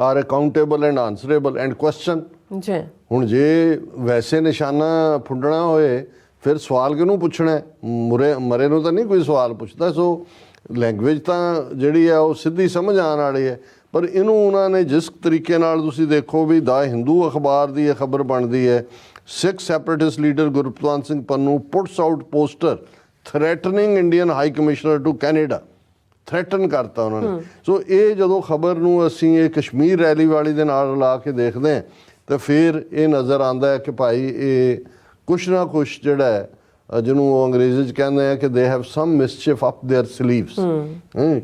are accountable and answerable and question. ਹੁਣ ਜੇ ਵੈਸੇ ਨਿਸ਼ਾਨਾ ਫੁੰਡਣਾ ਹੋਏ ਫਿਰ ਸਵਾਲ ਕਿਹਨੂੰ ਪੁੱਛਣਾ? ਮਰੇ ਨੂੰ ਤਾਂ ਨਹੀਂ ਕੋਈ ਸਵਾਲ ਪੁੱਛਦਾ। ਸੋ ਲੈਂਗੁਏਜ ਤਾਂ ਜਿਹੜੀ ਹੈ ਉਹ ਸਿੱਧੀ ਸਮਝ ਆਉਣ ਵਾਲੀ ਹੈ, ਪਰ ਇਹਨੂੰ ਉਹਨਾਂ ਨੇ ਜਿਸ ਤਰੀਕੇ ਨਾਲ ਤੁਸੀਂ ਦੇਖੋ ਵੀ ਦਾ ਹਿੰਦੂ ਅਖਬਾਰ ਦੀ ਇਹ ਖਬਰ ਬਣਦੀ ਹੈ, Sikh separatist leader Gurpatwant Singh Pannu puts out poster threatening Indian high commissioner to Canada. Threaten ਕਰਤਾ ਉਹਨਾਂ ਨੇ। ਸੋ ਇਹ ਜਦੋਂ ਖਬਰ ਨੂੰ ਅਸੀਂ ਇਹ ਕਸ਼ਮੀਰ ਰੈਲੀ ਵਾਲੀ ਦੇ ਨਾਲ ਲਾ ਕੇ ਦੇਖਦੇ ਹਾਂ ਤਾਂ ਫਿਰ ਇਹ ਨਜ਼ਰ ਆਉਂਦਾ ਹੈ ਕਿ ਭਾਈ ਇਹ ਕੁਛ ਨਾ ਕੁਛ ਜਿਹੜਾ ਹੈ ਜਿਹਨੂੰ ਉਹ ਅੰਗਰੇਜ਼ੀ 'ਚ ਕਹਿੰਦੇ ਆ ਕਿ they have some ਮਿਸਚੀਫ up there sleeves,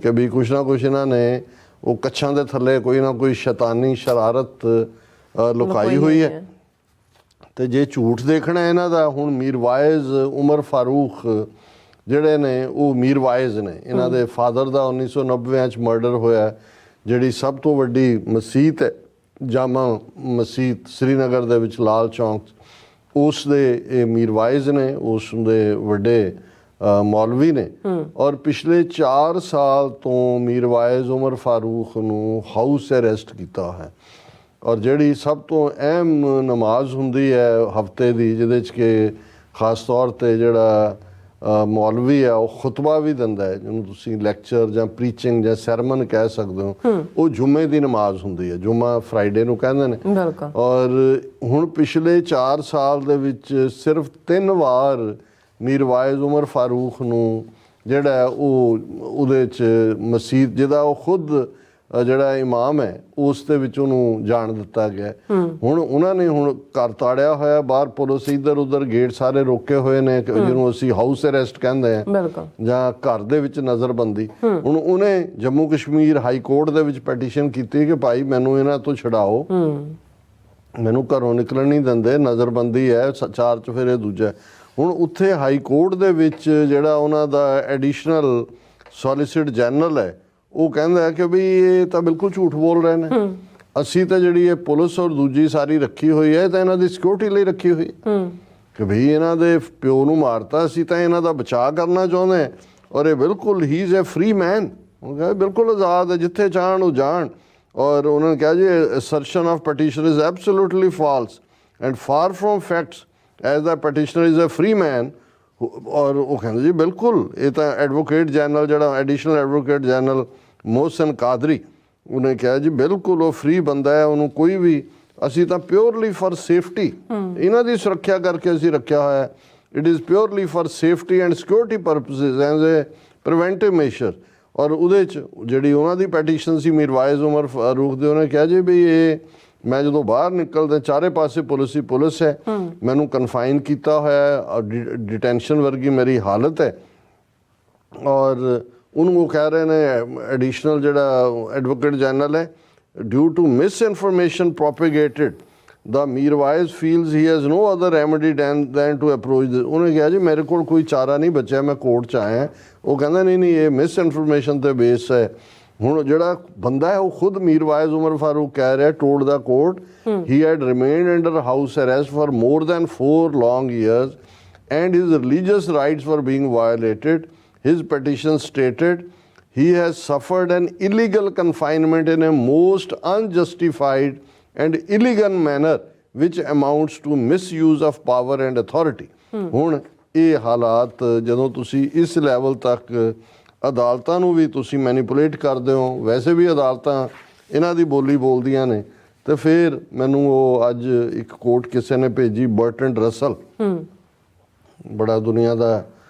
ਕਿ ਵੀ ਕੁਛ ਨਾ ਕੁਛ ਇਹਨਾਂ ਨੇ ਉਹ ਕੱਛਾਂ ਦੇ ਥੱਲੇ ਕੋਈ ਨਾ ਕੋਈ ਸ਼ੈਤਾਨੀ ਸ਼ਰਾਰਤ ਲੁਕਾਈ ਹੋਈ ਹੈ। ਤੇ ਜੇ ਝੂਠ ਦੇਖਣਾ ਇਹਨਾਂ ਦਾ, ਹੁਣ ਮੀਰਵਾਇਜ਼ ਉਮਰ ਫਾਰੂਕ ਜਿਹੜੇ ਨੇ ਉਹ ਮੀਰਵਾਇਜ਼ ਨੇ, ਇਹਨਾਂ ਦੇ ਫਾਦਰ ਦਾ 1990 'ਚ ਮਰਡਰ ਹੋਇਆ। ਜਿਹੜੀ ਸਭ ਤੋਂ ਵੱਡੀ ਮਸੀਤ ਹੈ ਜਾਮਾ ਮਸੀਤ ਸ੍ਰੀਨਗਰ ਦੇ ਵਿੱਚ ਲਾਲ ਚੌਂਕ, ਉਸ ਦੇ ਇਹ ਮੀਰਵਾਇਜ਼ ਨੇ, ਉਸ ਦੇ ਵੱਡੇ ਮੌਲਵੀ ਨੇ। ਔਰ ਪਿਛਲੇ 4 ਸਾਲ ਤੋਂ ਮੀਰਵਾਇਜ਼ ਉਮਰ ਫਾਰੂਕ ਨੂੰ ਹਾਊਸ ਅਰੈਸਟ ਕੀਤਾ ਹੈ। ਔਰ ਜਿਹੜੀ ਸਭ ਤੋਂ ਅਹਿਮ ਨਮਾਜ਼ ਹੁੰਦੀ ਹੈ ਹਫਤੇ ਦੀ, ਜਿਹਦੇ 'ਚ ਕਿ ਖਾਸ ਤੌਰ 'ਤੇ ਜਿਹੜਾ ਮੌਲਵੀ ਹੈ ਉਹ ਖੁਤਬਾ ਵੀ ਦਿੰਦਾ ਹੈ, ਜਿਹਨੂੰ ਤੁਸੀਂ ਲੈਕਚਰ ਜਾਂ ਪ੍ਰੀਚਿੰਗ ਜਾਂ ਸਰਮਨ ਕਹਿ ਸਕਦੇ ਹੋ, ਉਹ ਜੁਮੇ ਦੀ ਨਮਾਜ਼ ਹੁੰਦੀ ਹੈ। ਜੁਮਾ ਫਰਾਈਡੇ ਨੂੰ ਕਹਿੰਦੇ ਨੇ। ਔਰ ਹੁਣ ਪਿਛਲੇ 4 ਸਾਲ ਦੇ ਵਿੱਚ ਸਿਰਫ 3 ਵਾਰ ਮੀਰਵਾਇਜ਼ ਉਮਰ ਫਾਰੂਕ ਨੂੰ ਜਿਹੜਾ ਉਹ ਉਹਦੇ 'ਚ ਮਸੀਤ ਜਿਹਦਾ ਉਹ ਖੁਦ ਜਿਹੜਾ ਇਮਾਮ ਹੈ ਉਸ ਦੇ ਵਿੱਚ ਉਹਨੂੰ ਜਾਣ ਦਿੱਤਾ ਗਿਆ। ਹੁਣ ਉਹਨਾਂ ਨੇ ਹੁਣ ਘਰ ਤਾੜਿਆ ਹੋਇਆ, ਬਾਹਰ ਪੁਲਿਸ ਇੱਧਰ ਉੱਧਰ ਗੇਟ ਸਾਰੇ ਰੋਕੇ ਹੋਏ ਨੇ, ਜਿਹਨੂੰ ਅਸੀਂ ਹਾਊਸ ਅਰੈਸਟ ਕਹਿੰਦੇ ਹਾਂ ਜਾਂ ਘਰ ਦੇ ਵਿੱਚ ਨਜ਼ਰਬੰਦੀ। ਹੁਣ ਉਹਨੇ ਜੰਮੂ ਕਸ਼ਮੀਰ ਹਾਈ ਕੋਰਟ ਦੇ ਵਿੱਚ ਪੈਟੀਸ਼ਨ ਕੀਤੀ ਕਿ ਭਾਈ ਮੈਨੂੰ ਇਹਨਾਂ ਤੋਂ ਛਡਾਓ, ਮੈਨੂੰ ਘਰੋਂ ਨਿਕਲਣ ਨਹੀਂ ਦਿੰਦੇ, ਨਜ਼ਰਬੰਦੀ ਹੈ 4 'ਚ ਫਿਰ ਇਹ ਦੂਜਾ। ਹੁਣ ਉੱਥੇ ਹਾਈ ਕੋਰਟ ਦੇ ਵਿੱਚ ਜਿਹੜਾ ਉਹਨਾਂ ਦਾ ਐਡੀਸ਼ਨਲ ਸੋਲੀਸਿਟਰ ਜਨਰਲ ਹੈ ਉਹ ਕਹਿੰਦਾ ਹੈ ਕਿ ਵੀ ਇਹ ਤਾਂ ਬਿਲਕੁਲ ਝੂਠ ਬੋਲ ਰਹੇ ਨੇ, ਅਸੀਂ ਤਾਂ ਜਿਹੜੀ ਇਹ ਪੁਲਿਸ ਔਰ ਦੂਜੀ ਸਾਰੀ ਰੱਖੀ ਹੋਈ ਹੈ ਤਾਂ ਇਹਨਾਂ ਦੀ ਸਿਕਿਉਰਿਟੀ ਲਈ ਰੱਖੀ ਹੋਈ ਕਿ ਭਈ ਇਹਨਾਂ ਦੇ ਪਿਓ ਨੂੰ ਮਾਰਤਾ, ਅਸੀਂ ਤਾਂ ਇਹਨਾਂ ਦਾ ਬਚਾਅ ਕਰਨਾ ਚਾਹੁੰਦੇ ਹਾਂ। ਔਰ ਇਹ ਬਿਲਕੁਲ ਹੀ ਇਜ਼ ਅ ਫਰੀ ਮੈਨ, ਉਹ ਕਹਿੰਦਾ ਬਿਲਕੁਲ ਆਜ਼ਾਦ ਹੈ, ਜਿੱਥੇ ਚਾਹਣ ਉਹ ਜਾਣ। ਔਰ ਉਹਨਾਂ ਨੇ ਕਿਹਾ ਜੀ assertion of petition is absolutely false and far from facts as the petitioner is a free man. ਔਰ ਉਹ ਕਹਿੰਦੇ ਜੀ ਬਿਲਕੁਲ ਇਹ ਤਾਂ ਐਡਵੋਕੇਟ ਜਨਰਲ ਜਿਹੜਾ additional advocate general Mohsin Qadri, ਉਹਨੇ ਕਿਹਾ ਜੀ ਬਿਲਕੁਲ ਉਹ ਫਰੀ ਬੰਦਾ ਹੈ, ਉਹਨੂੰ ਕੋਈ ਵੀ, ਅਸੀਂ ਤਾਂ ਪਿਓਰਲੀ ਫॉर ਸੇਫਟੀ, ਇਹਨਾਂ ਦੀ ਸੁਰੱਖਿਆ ਕਰਕੇ ਅਸੀਂ ਰੱਖਿਆ ਹੋਇਆ। It is purely for safety and security purposes as a preventive measure. ਔਰ ਉਹਦੇ 'ਚ ਜਿਹੜੀ ਉਹਨਾਂ ਦੀ ਪੈਟੀਸ਼ਨ ਸੀ ਮੀਰਵਾਇਜ਼ ਉਮਰ ਫਾਰੂਕ ਦੇ, ਉਹਨੇ ਕਿਹਾ ਜੀ ਵੀ ਇਹ ਮੈਂ ਜਦੋਂ ਬਾਹਰ ਨਿਕਲਦਾ ਚਾਰੇ ਪਾਸੇ ਪੁਲਿਸ ਹੀ ਪੁਲਿਸ ਹੈ, ਮੈਨੂੰ ਕਨਫਾਈਨ ਕੀਤਾ ਹੋਇਆ, ਡਿਟੈਂਸ਼ਨ ਵਰਗੀ ਮੇਰੀ ਹਾਲਤ ਹੈ। ਔਰ ਉਹਨੂੰ ਉਹ ਕਹਿ ਰਹੇ ਨੇ ਐਡੀਸ਼ਨਲ ਜਿਹੜਾ ਐਡਵੋਕੇਟ ਜਨਰਲ ਹੈ, due to misinformation propagated the Mirwaiz feels he has no other remedy than to approach. ਉਹਨੇ ਕਿਹਾ ਜੀ ਮੇਰੇ ਕੋਲ ਕੋਈ ਚਾਰਾ ਨਹੀਂ ਬਚਿਆ, ਮੈਂ ਕੋਰਟ 'ਚ ਆਇਆ। ਉਹ ਕਹਿੰਦਾ ਨਹੀਂ ਇਹ ਮਿਸ ਇਨਫੋਰਮੇਸ਼ਨ 'ਤੇ ਬੇਸ ਹੈ। ਹੁਣ ਜਿਹੜਾ ਬੰਦਾ ਹੈ ਉਹ ਖੁਦ ਮੀਰਵਾਈਜ਼ ਉਮਰ ਫਾਰੂਕ ਕਹਿ ਰਿਹਾ, told the court he had remained under house arrest for more than 4 long years and his religious rights were being violated. His petition stated he has suffered an illegal confinement in a most unjustified and illegal manner which amounts to misuse of power and authority. ਹੁਣ ਇਹ ਹਾਲਾਤ ਜਦੋਂ ਤੁਸੀਂ ਇਸ level ਤੱਕ ਅਦਾਲਤਾਂ ਨੂੰ ਵੀ ਤੁਸੀਂ ਮੈਨੀਪੂਲੇਟ ਕਰਦੇ ਹੋ, ਵੈਸੇ ਵੀ ਅਦਾਲਤਾਂ ਇਹਨਾਂ ਦੀ ਬੋਲੀ ਬੋਲਦੀਆਂ ਨੇ, ਤੇ ਫਿਰ ਮੈਨੂੰ ਉਹ ਅੱਜ ਇੱਕ ਕੋਟ ਕਿਸੇ ਨੇ ਭੇਜੀ, ਬਰਟਨ ਰਸਲ, ਬੜਾ ਦੁਨੀਆ ਦਾ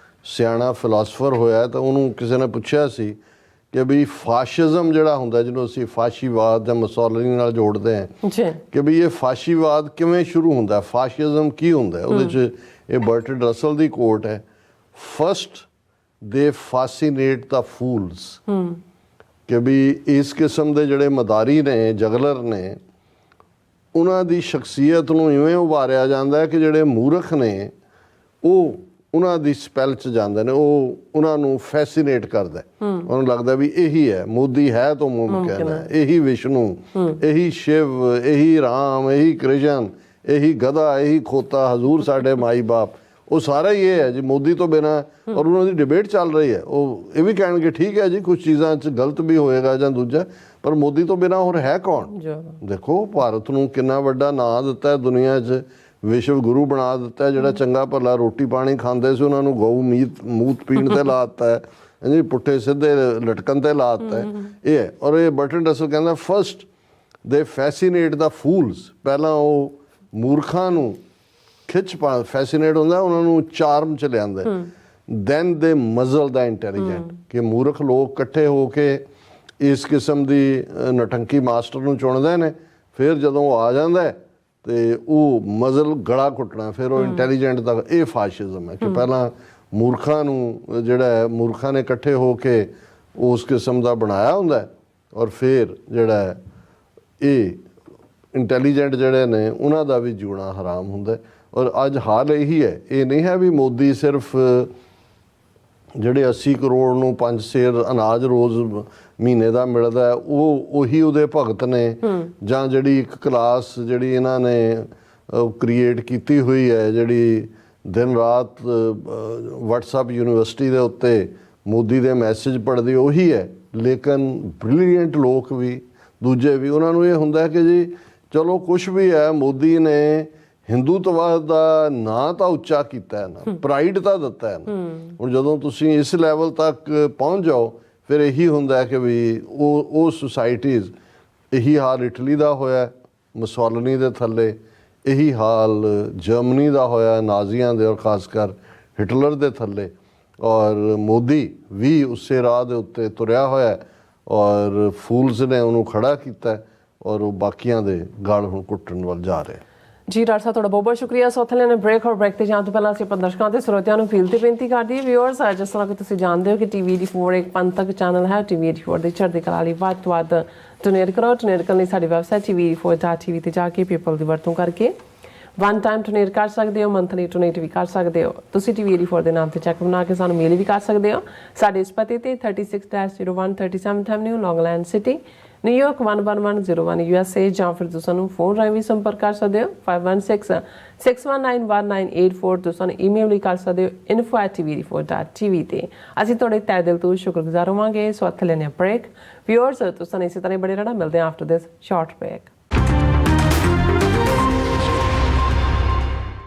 ਸਿਆਣਾ ਫਿਲਾਸਫਰ ਹੋਇਆ, ਤਾਂ ਉਹਨੂੰ ਕਿਸੇ ਨੇ ਪੁੱਛਿਆ ਸੀ ਕਿ ਵੀ ਫਾਸ਼ਿਜ਼ਮ ਜਿਹੜਾ ਹੁੰਦਾ, ਜਿਹਨੂੰ ਅਸੀਂ ਫਾਸ਼ੀਵਾਦ ਜਾਂ ਮੁਸੋਲਿਨੀ ਨਾਲ ਜੋੜਦੇ ਹਾਂ, ਕਿ ਵੀ ਇਹ ਫਾਸ਼ੀਵਾਦ ਕਿਵੇਂ ਸ਼ੁਰੂ ਹੁੰਦਾ, ਫਾਸ਼ਿਜ਼ਮ ਕੀ ਹੁੰਦਾ। ਉਹਦੇ 'ਚ ਇਹ ਬਰਟਨ ਰਸਲ ਦੀ ਕੋਟ ਹੈ, ਫਸਟ ਦੇ ਫਾਸੀਨੇਟ ਦਾ ਫੂਲਸ, ਕਿ ਵੀ ਇਸ ਕਿਸਮ ਦੇ ਜਿਹੜੇ ਮਦਾਰੀ ਨੇ, ਜਗਲਰ ਨੇ, ਉਹਨਾਂ ਦੀ ਸ਼ਖਸੀਅਤ ਨੂੰ ਇਵੇਂ ਉਭਾਰਿਆ ਜਾਂਦਾ ਹੈ ਕਿ ਜਿਹੜੇ ਮੂਰਖ ਨੇ ਉਹ ਉਹਨਾਂ ਦੀ ਸਪੈਲ 'ਚ ਜਾਂਦੇ ਨੇ, ਉਹ ਉਹਨਾਂ ਨੂੰ ਫੈਸੀਨੇਟ ਕਰਦਾ, ਉਹਨਾਂ ਨੂੰ ਲੱਗਦਾ ਵੀ ਇਹੀ ਹੈ, ਮੋਦੀ ਹੈ ਤਾਂ ਮੁਮਕਿਨ ਹੈ, ਇਹੀ ਵਿਸ਼ਨੂੰ, ਇਹੀ ਸ਼ਿਵ, ਇਹੀ ਰਾਮ, ਇਹੀ ਕ੍ਰਿਸ਼ਨ, ਇਹੀ ਗਧਾ, ਇਹੀ ਖੋਤਾ, ਹਜ਼ੂਰ ਸਾਡੇ ਮਾਈ ਬਾਪ, ਉਹ ਸਾਰਾ ਹੀ ਇਹ ਹੈ ਜੀ, ਮੋਦੀ ਤੋਂ ਬਿਨਾਂ। ਔਰ ਉਹਨਾਂ ਦੀ ਡਿਬੇਟ ਚੱਲ ਰਹੀ ਹੈ, ਉਹ ਇਹ ਵੀ ਕਹਿਣਗੇ ਠੀਕ ਹੈ ਜੀ ਕੁਛ ਚੀਜ਼ਾਂ 'ਚ ਗਲਤ ਵੀ ਹੋਏਗਾ ਜਾਂ ਦੂਜਾ, ਪਰ ਮੋਦੀ ਤੋਂ ਬਿਨਾਂ ਹੋਰ ਹੈ ਕੌਣ। ਦੇਖੋ ਭਾਰਤ ਨੂੰ ਕਿੰਨਾ ਵੱਡਾ ਨਾਂ ਦਿੱਤਾ ਦੁਨੀਆ 'ਚ, ਵਿਸ਼ਵ ਗੁਰੂ ਬਣਾ ਦਿੱਤਾ, ਜਿਹੜਾ ਚੰਗਾ ਭਲਾ ਰੋਟੀ ਪਾਣੀ ਖਾਂਦੇ ਸੀ ਉਹਨਾਂ ਨੂੰ ਗਊ ਮੂਤ ਪੀਣ ਤੇ ਲਾ ਦਿੱਤਾ ਹੈ ਜੀ, ਪੁੱਠੇ ਸਿੱਧੇ ਲਟਕਣ ਤੇ ਲਾ ਦਿੱਤਾ ਹੈ। ਇਹ ਹੈ। ਔਰ ਇਹ ਬਰਟਨ ਰਸਲ ਕਹਿੰਦਾ ਫਸਟ ਦੇ ਫੈਸੀਨੇਟ ਦਾ ਫੂਲਸ, ਪਹਿਲਾਂ ਉਹ ਮੂਰਖਾਂ ਨੂੰ ਖਿੱਚ ਪਾ, ਫੈਸੀਨੇਟ ਹੁੰਦਾ, ਉਹਨਾਂ ਨੂੰ ਚਾਰਮ 'ਚ ਲਿਆਂਦੇ, ਦੈਨ ਦੇ ਮਜ਼ਲ ਦਾ ਇੰਟੈਲੀਜੈਂਟ, ਕਿ ਮੂਰਖ ਲੋਕ ਇਕੱਠੇ ਹੋ ਕੇ ਇਸ ਕਿਸਮ ਦੀ ਨਟੰਕੀ ਮਾਸਟਰ ਨੂੰ ਚੁਣਦੇ ਨੇ, ਫਿਰ ਜਦੋਂ ਉਹ ਆ ਜਾਂਦਾ ਤੇ ਉਹ ਮਜ਼ਲ ਗਲਾ ਘੁੱਟਣਾ, ਫਿਰ ਉਹ ਇੰਟੈਲੀਜੈਂਟ ਦਾ। ਇਹ ਫਾਸ਼ਿਜ਼ਮ ਹੈ ਕਿ ਪਹਿਲਾਂ ਮੂਰਖਾਂ ਨੂੰ ਜਿਹੜਾ ਹੈ, ਮੂਰਖਾਂ ਨੇ ਇਕੱਠੇ ਹੋ ਕੇ ਉਸ ਕਿਸਮ ਦਾ ਬਣਾਇਆ ਹੁੰਦਾ, ਔਰ ਫਿਰ ਜਿਹੜਾ ਇਹ ਇੰਟੈਲੀਜੈਂਟ ਜਿਹੜੇ ਨੇ ਉਹਨਾਂ ਦਾ ਵੀ ਜਿਉਣਾ ਹਰਾਮ ਹੁੰਦਾ। ਔਰ ਅੱਜ ਹਾਲ ਇਹੀ ਹੈ, ਇਹ ਨਹੀਂ ਹੈ ਵੀ ਮੋਦੀ ਸਿਰਫ ਜਿਹੜੇ 80 ਕਰੋੜ ਨੂੰ 5 ਸੇਰ ਅਨਾਜ ਰੋਜ਼ ਮਹੀਨੇ ਦਾ ਮਿਲਦਾ ਉਹੀ ਉਹਦੇ ਭਗਤ ਨੇ, ਜਾਂ ਜਿਹੜੀ ਇੱਕ ਕਲਾਸ ਜਿਹੜੀ ਇਹਨਾਂ ਨੇ ਕ੍ਰੀਏਟ ਕੀਤੀ ਹੋਈ ਹੈ, ਜਿਹੜੀ ਦਿਨ ਰਾਤ ਵਟਸਐਪ ਯੂਨੀਵਰਸਿਟੀ ਦੇ ਉੱਤੇ ਮੋਦੀ ਦੇ ਮੈਸੇਜ ਪੜ੍ਹਦੀ, ਉਹੀ ਹੈ। ਲੇਕਿਨ ਬ੍ਰਿਲੀਅੰਟ ਲੋਕ ਵੀ, ਦੂਜੇ ਵੀ, ਉਹਨਾਂ ਨੂੰ ਇਹ ਹੁੰਦਾ ਕਿ ਜੀ ਚਲੋ ਕੁਛ ਵੀ ਹੈ, ਮੋਦੀ ਨੇ ਹਿੰਦੂਤਵਾਦ ਦਾ ਨਾਂ ਤਾਂ ਉੱਚਾ ਕੀਤਾ ਹੈ ਨਾ, ਪ੍ਰਾਈਡ ਤਾਂ ਦਿੱਤਾ ਹੈ ਨਾ। ਹੁਣ ਜਦੋਂ ਤੁਸੀਂ ਇਸ ਲੈਵਲ ਤੱਕ ਪਹੁੰਚ ਜਾਓ, ਫਿਰ ਇਹੀ ਹੁੰਦਾ ਕਿ ਵੀ ਉਹ ਸੁਸਾਇਟੀਜ਼, ਇਹੀ ਹਾਲ ਇਟਲੀ ਦਾ ਹੋਇਆ ਮੁਸੋਲਿਨੀ ਦੇ ਥੱਲੇ, ਇਹੀ ਹਾਲ ਜਰਮਨੀ ਦਾ ਹੋਇਆ ਨਾਜ਼ੀਆਂ ਦੇ, ਔਰ ਖਾਸ ਕਰ ਹਿਟਲਰ ਦੇ ਥੱਲੇ। ਔਰ ਮੋਦੀ ਵੀ ਉਸੇ ਰਾਹ ਦੇ ਉੱਤੇ ਤੁਰਿਆ ਹੋਇਆ, ਔਰ ਫੂਲਸ ਨੇ ਉਹਨੂੰ ਖੜਾ ਕੀਤਾ, ਔਰ ਉਹ ਬਾਕੀਆਂ ਦੇ ਗਲ ਹੁਣ ਕੁੱਟਣ ਵੱਲ ਜਾ ਰਿਹਾ। ਜੀ ਡਾਕਟਰ ਸਾਹਿਬ, ਤੁਹਾਡਾ ਬਹੁਤ ਬਹੁਤ ਸ਼ੁਕਰੀਆ। ਸੋ ਥੱਲੇ ਨੇ ਬ੍ਰੇਕ ਔਰ ਬ੍ਰੇਕ ਤੇ ਜਾਣ ਤੋਂ ਪਹਿਲਾਂ ਅਸੀਂ ਆਪਣੇ ਦਰਸ਼ਕਾਂ ਤੇ ਸਰੋਤਿਆਂ ਨੂੰ ਫੀਲ ਤੇ ਬੇਨਤੀ ਕਰਦੀ ਹਾਂ, ਵਿਊਅਰਸ, ਜਿਸ ਤਰ੍ਹਾਂ ਕਿ ਤੁਸੀਂ ਜਾਣਦੇ ਹੋ ਕਿ ਟੀਵੀ 84 ਇੱਕ ਪੰਥਕ ਚੈਨਲ ਹੈ। ਟੀਵੀ 84 ਦੀ ਚੜ੍ਹਦੀ ਕਲਾ ਲਈ ਵੱਧ ਤੋਂ ਵੱਧ ਡੋਨੇਟ ਕਰੋ। ਡੋਨੇਟ ਕਰਨ ਲਈ ਸਾਡੀ ਵੈਬਸਾਈਟ tv84.tv ਤੇ ਜਾ ਕੇ ਪੇਪਲ ਦੀ ਵਰਤੋਂ ਕਰਕੇ ਵਨ ਟਾਈਮ ਡੋਨੇਟ ਕਰ ਸਕਦੇ ਹੋ, ਮੰਥਲੀ ਡੋਨੇਟ ਵੀ ਕਰ ਸਕਦੇ ਹੋ। ਤੁਸੀਂ ਟੀਵੀ 84 ਦੇ ਨਾਮ ਤੇ ਚੈੱਕ ਬਣਾ ਕੇ ਸਾਨੂੰ ਮੇਲ ਵੀ ਕਰ ਸਕਦੇ ਹੋ। ਸਾਡੇ ਇਸ ਪਤੇ ਤੇ 36-01 37th avenue, Long Island city, New York 11101 USA, ਜਾਂ ਫਿਰ ਤੁਸੀਂ ਸਾਨੂੰ ਫੋਨ ਰਾਹੀਂ ਵੀ ਸੰਪਰਕ ਕਰ ਸਕਦੇ ਹੋ 5166191984। ਤੁਸੀਂ ਸਾਨੂੰ ਈਮੇਲ ਵੀ ਕਰ ਸਕਦੇ ਹੋ info@tv84.tv ਤੇ। ਅਸੀਂ ਤੁਹਾਡੇ ਤਹਿ ਦਿਲ ਤੋਂ ਸ਼ੁਕਰਗੁਜ਼ਾਰ ਹੋਵਾਂਗੇ। ਸੋ ਹੱਥ ਲੈਣੇ ਬ੍ਰੇਕ। ਵਿਊਅਰਸ, ਤੁਸੀਂ ਇਸੇ ਤਰ੍ਹਾਂ ਬੜੇ ਰਹਿਣਾ। ਮਿਲਦੇ ਹਾਂ ਆਫਟਰ ਦਿਸ ਸ਼ਾਰਟ ਬ੍ਰੇਕ।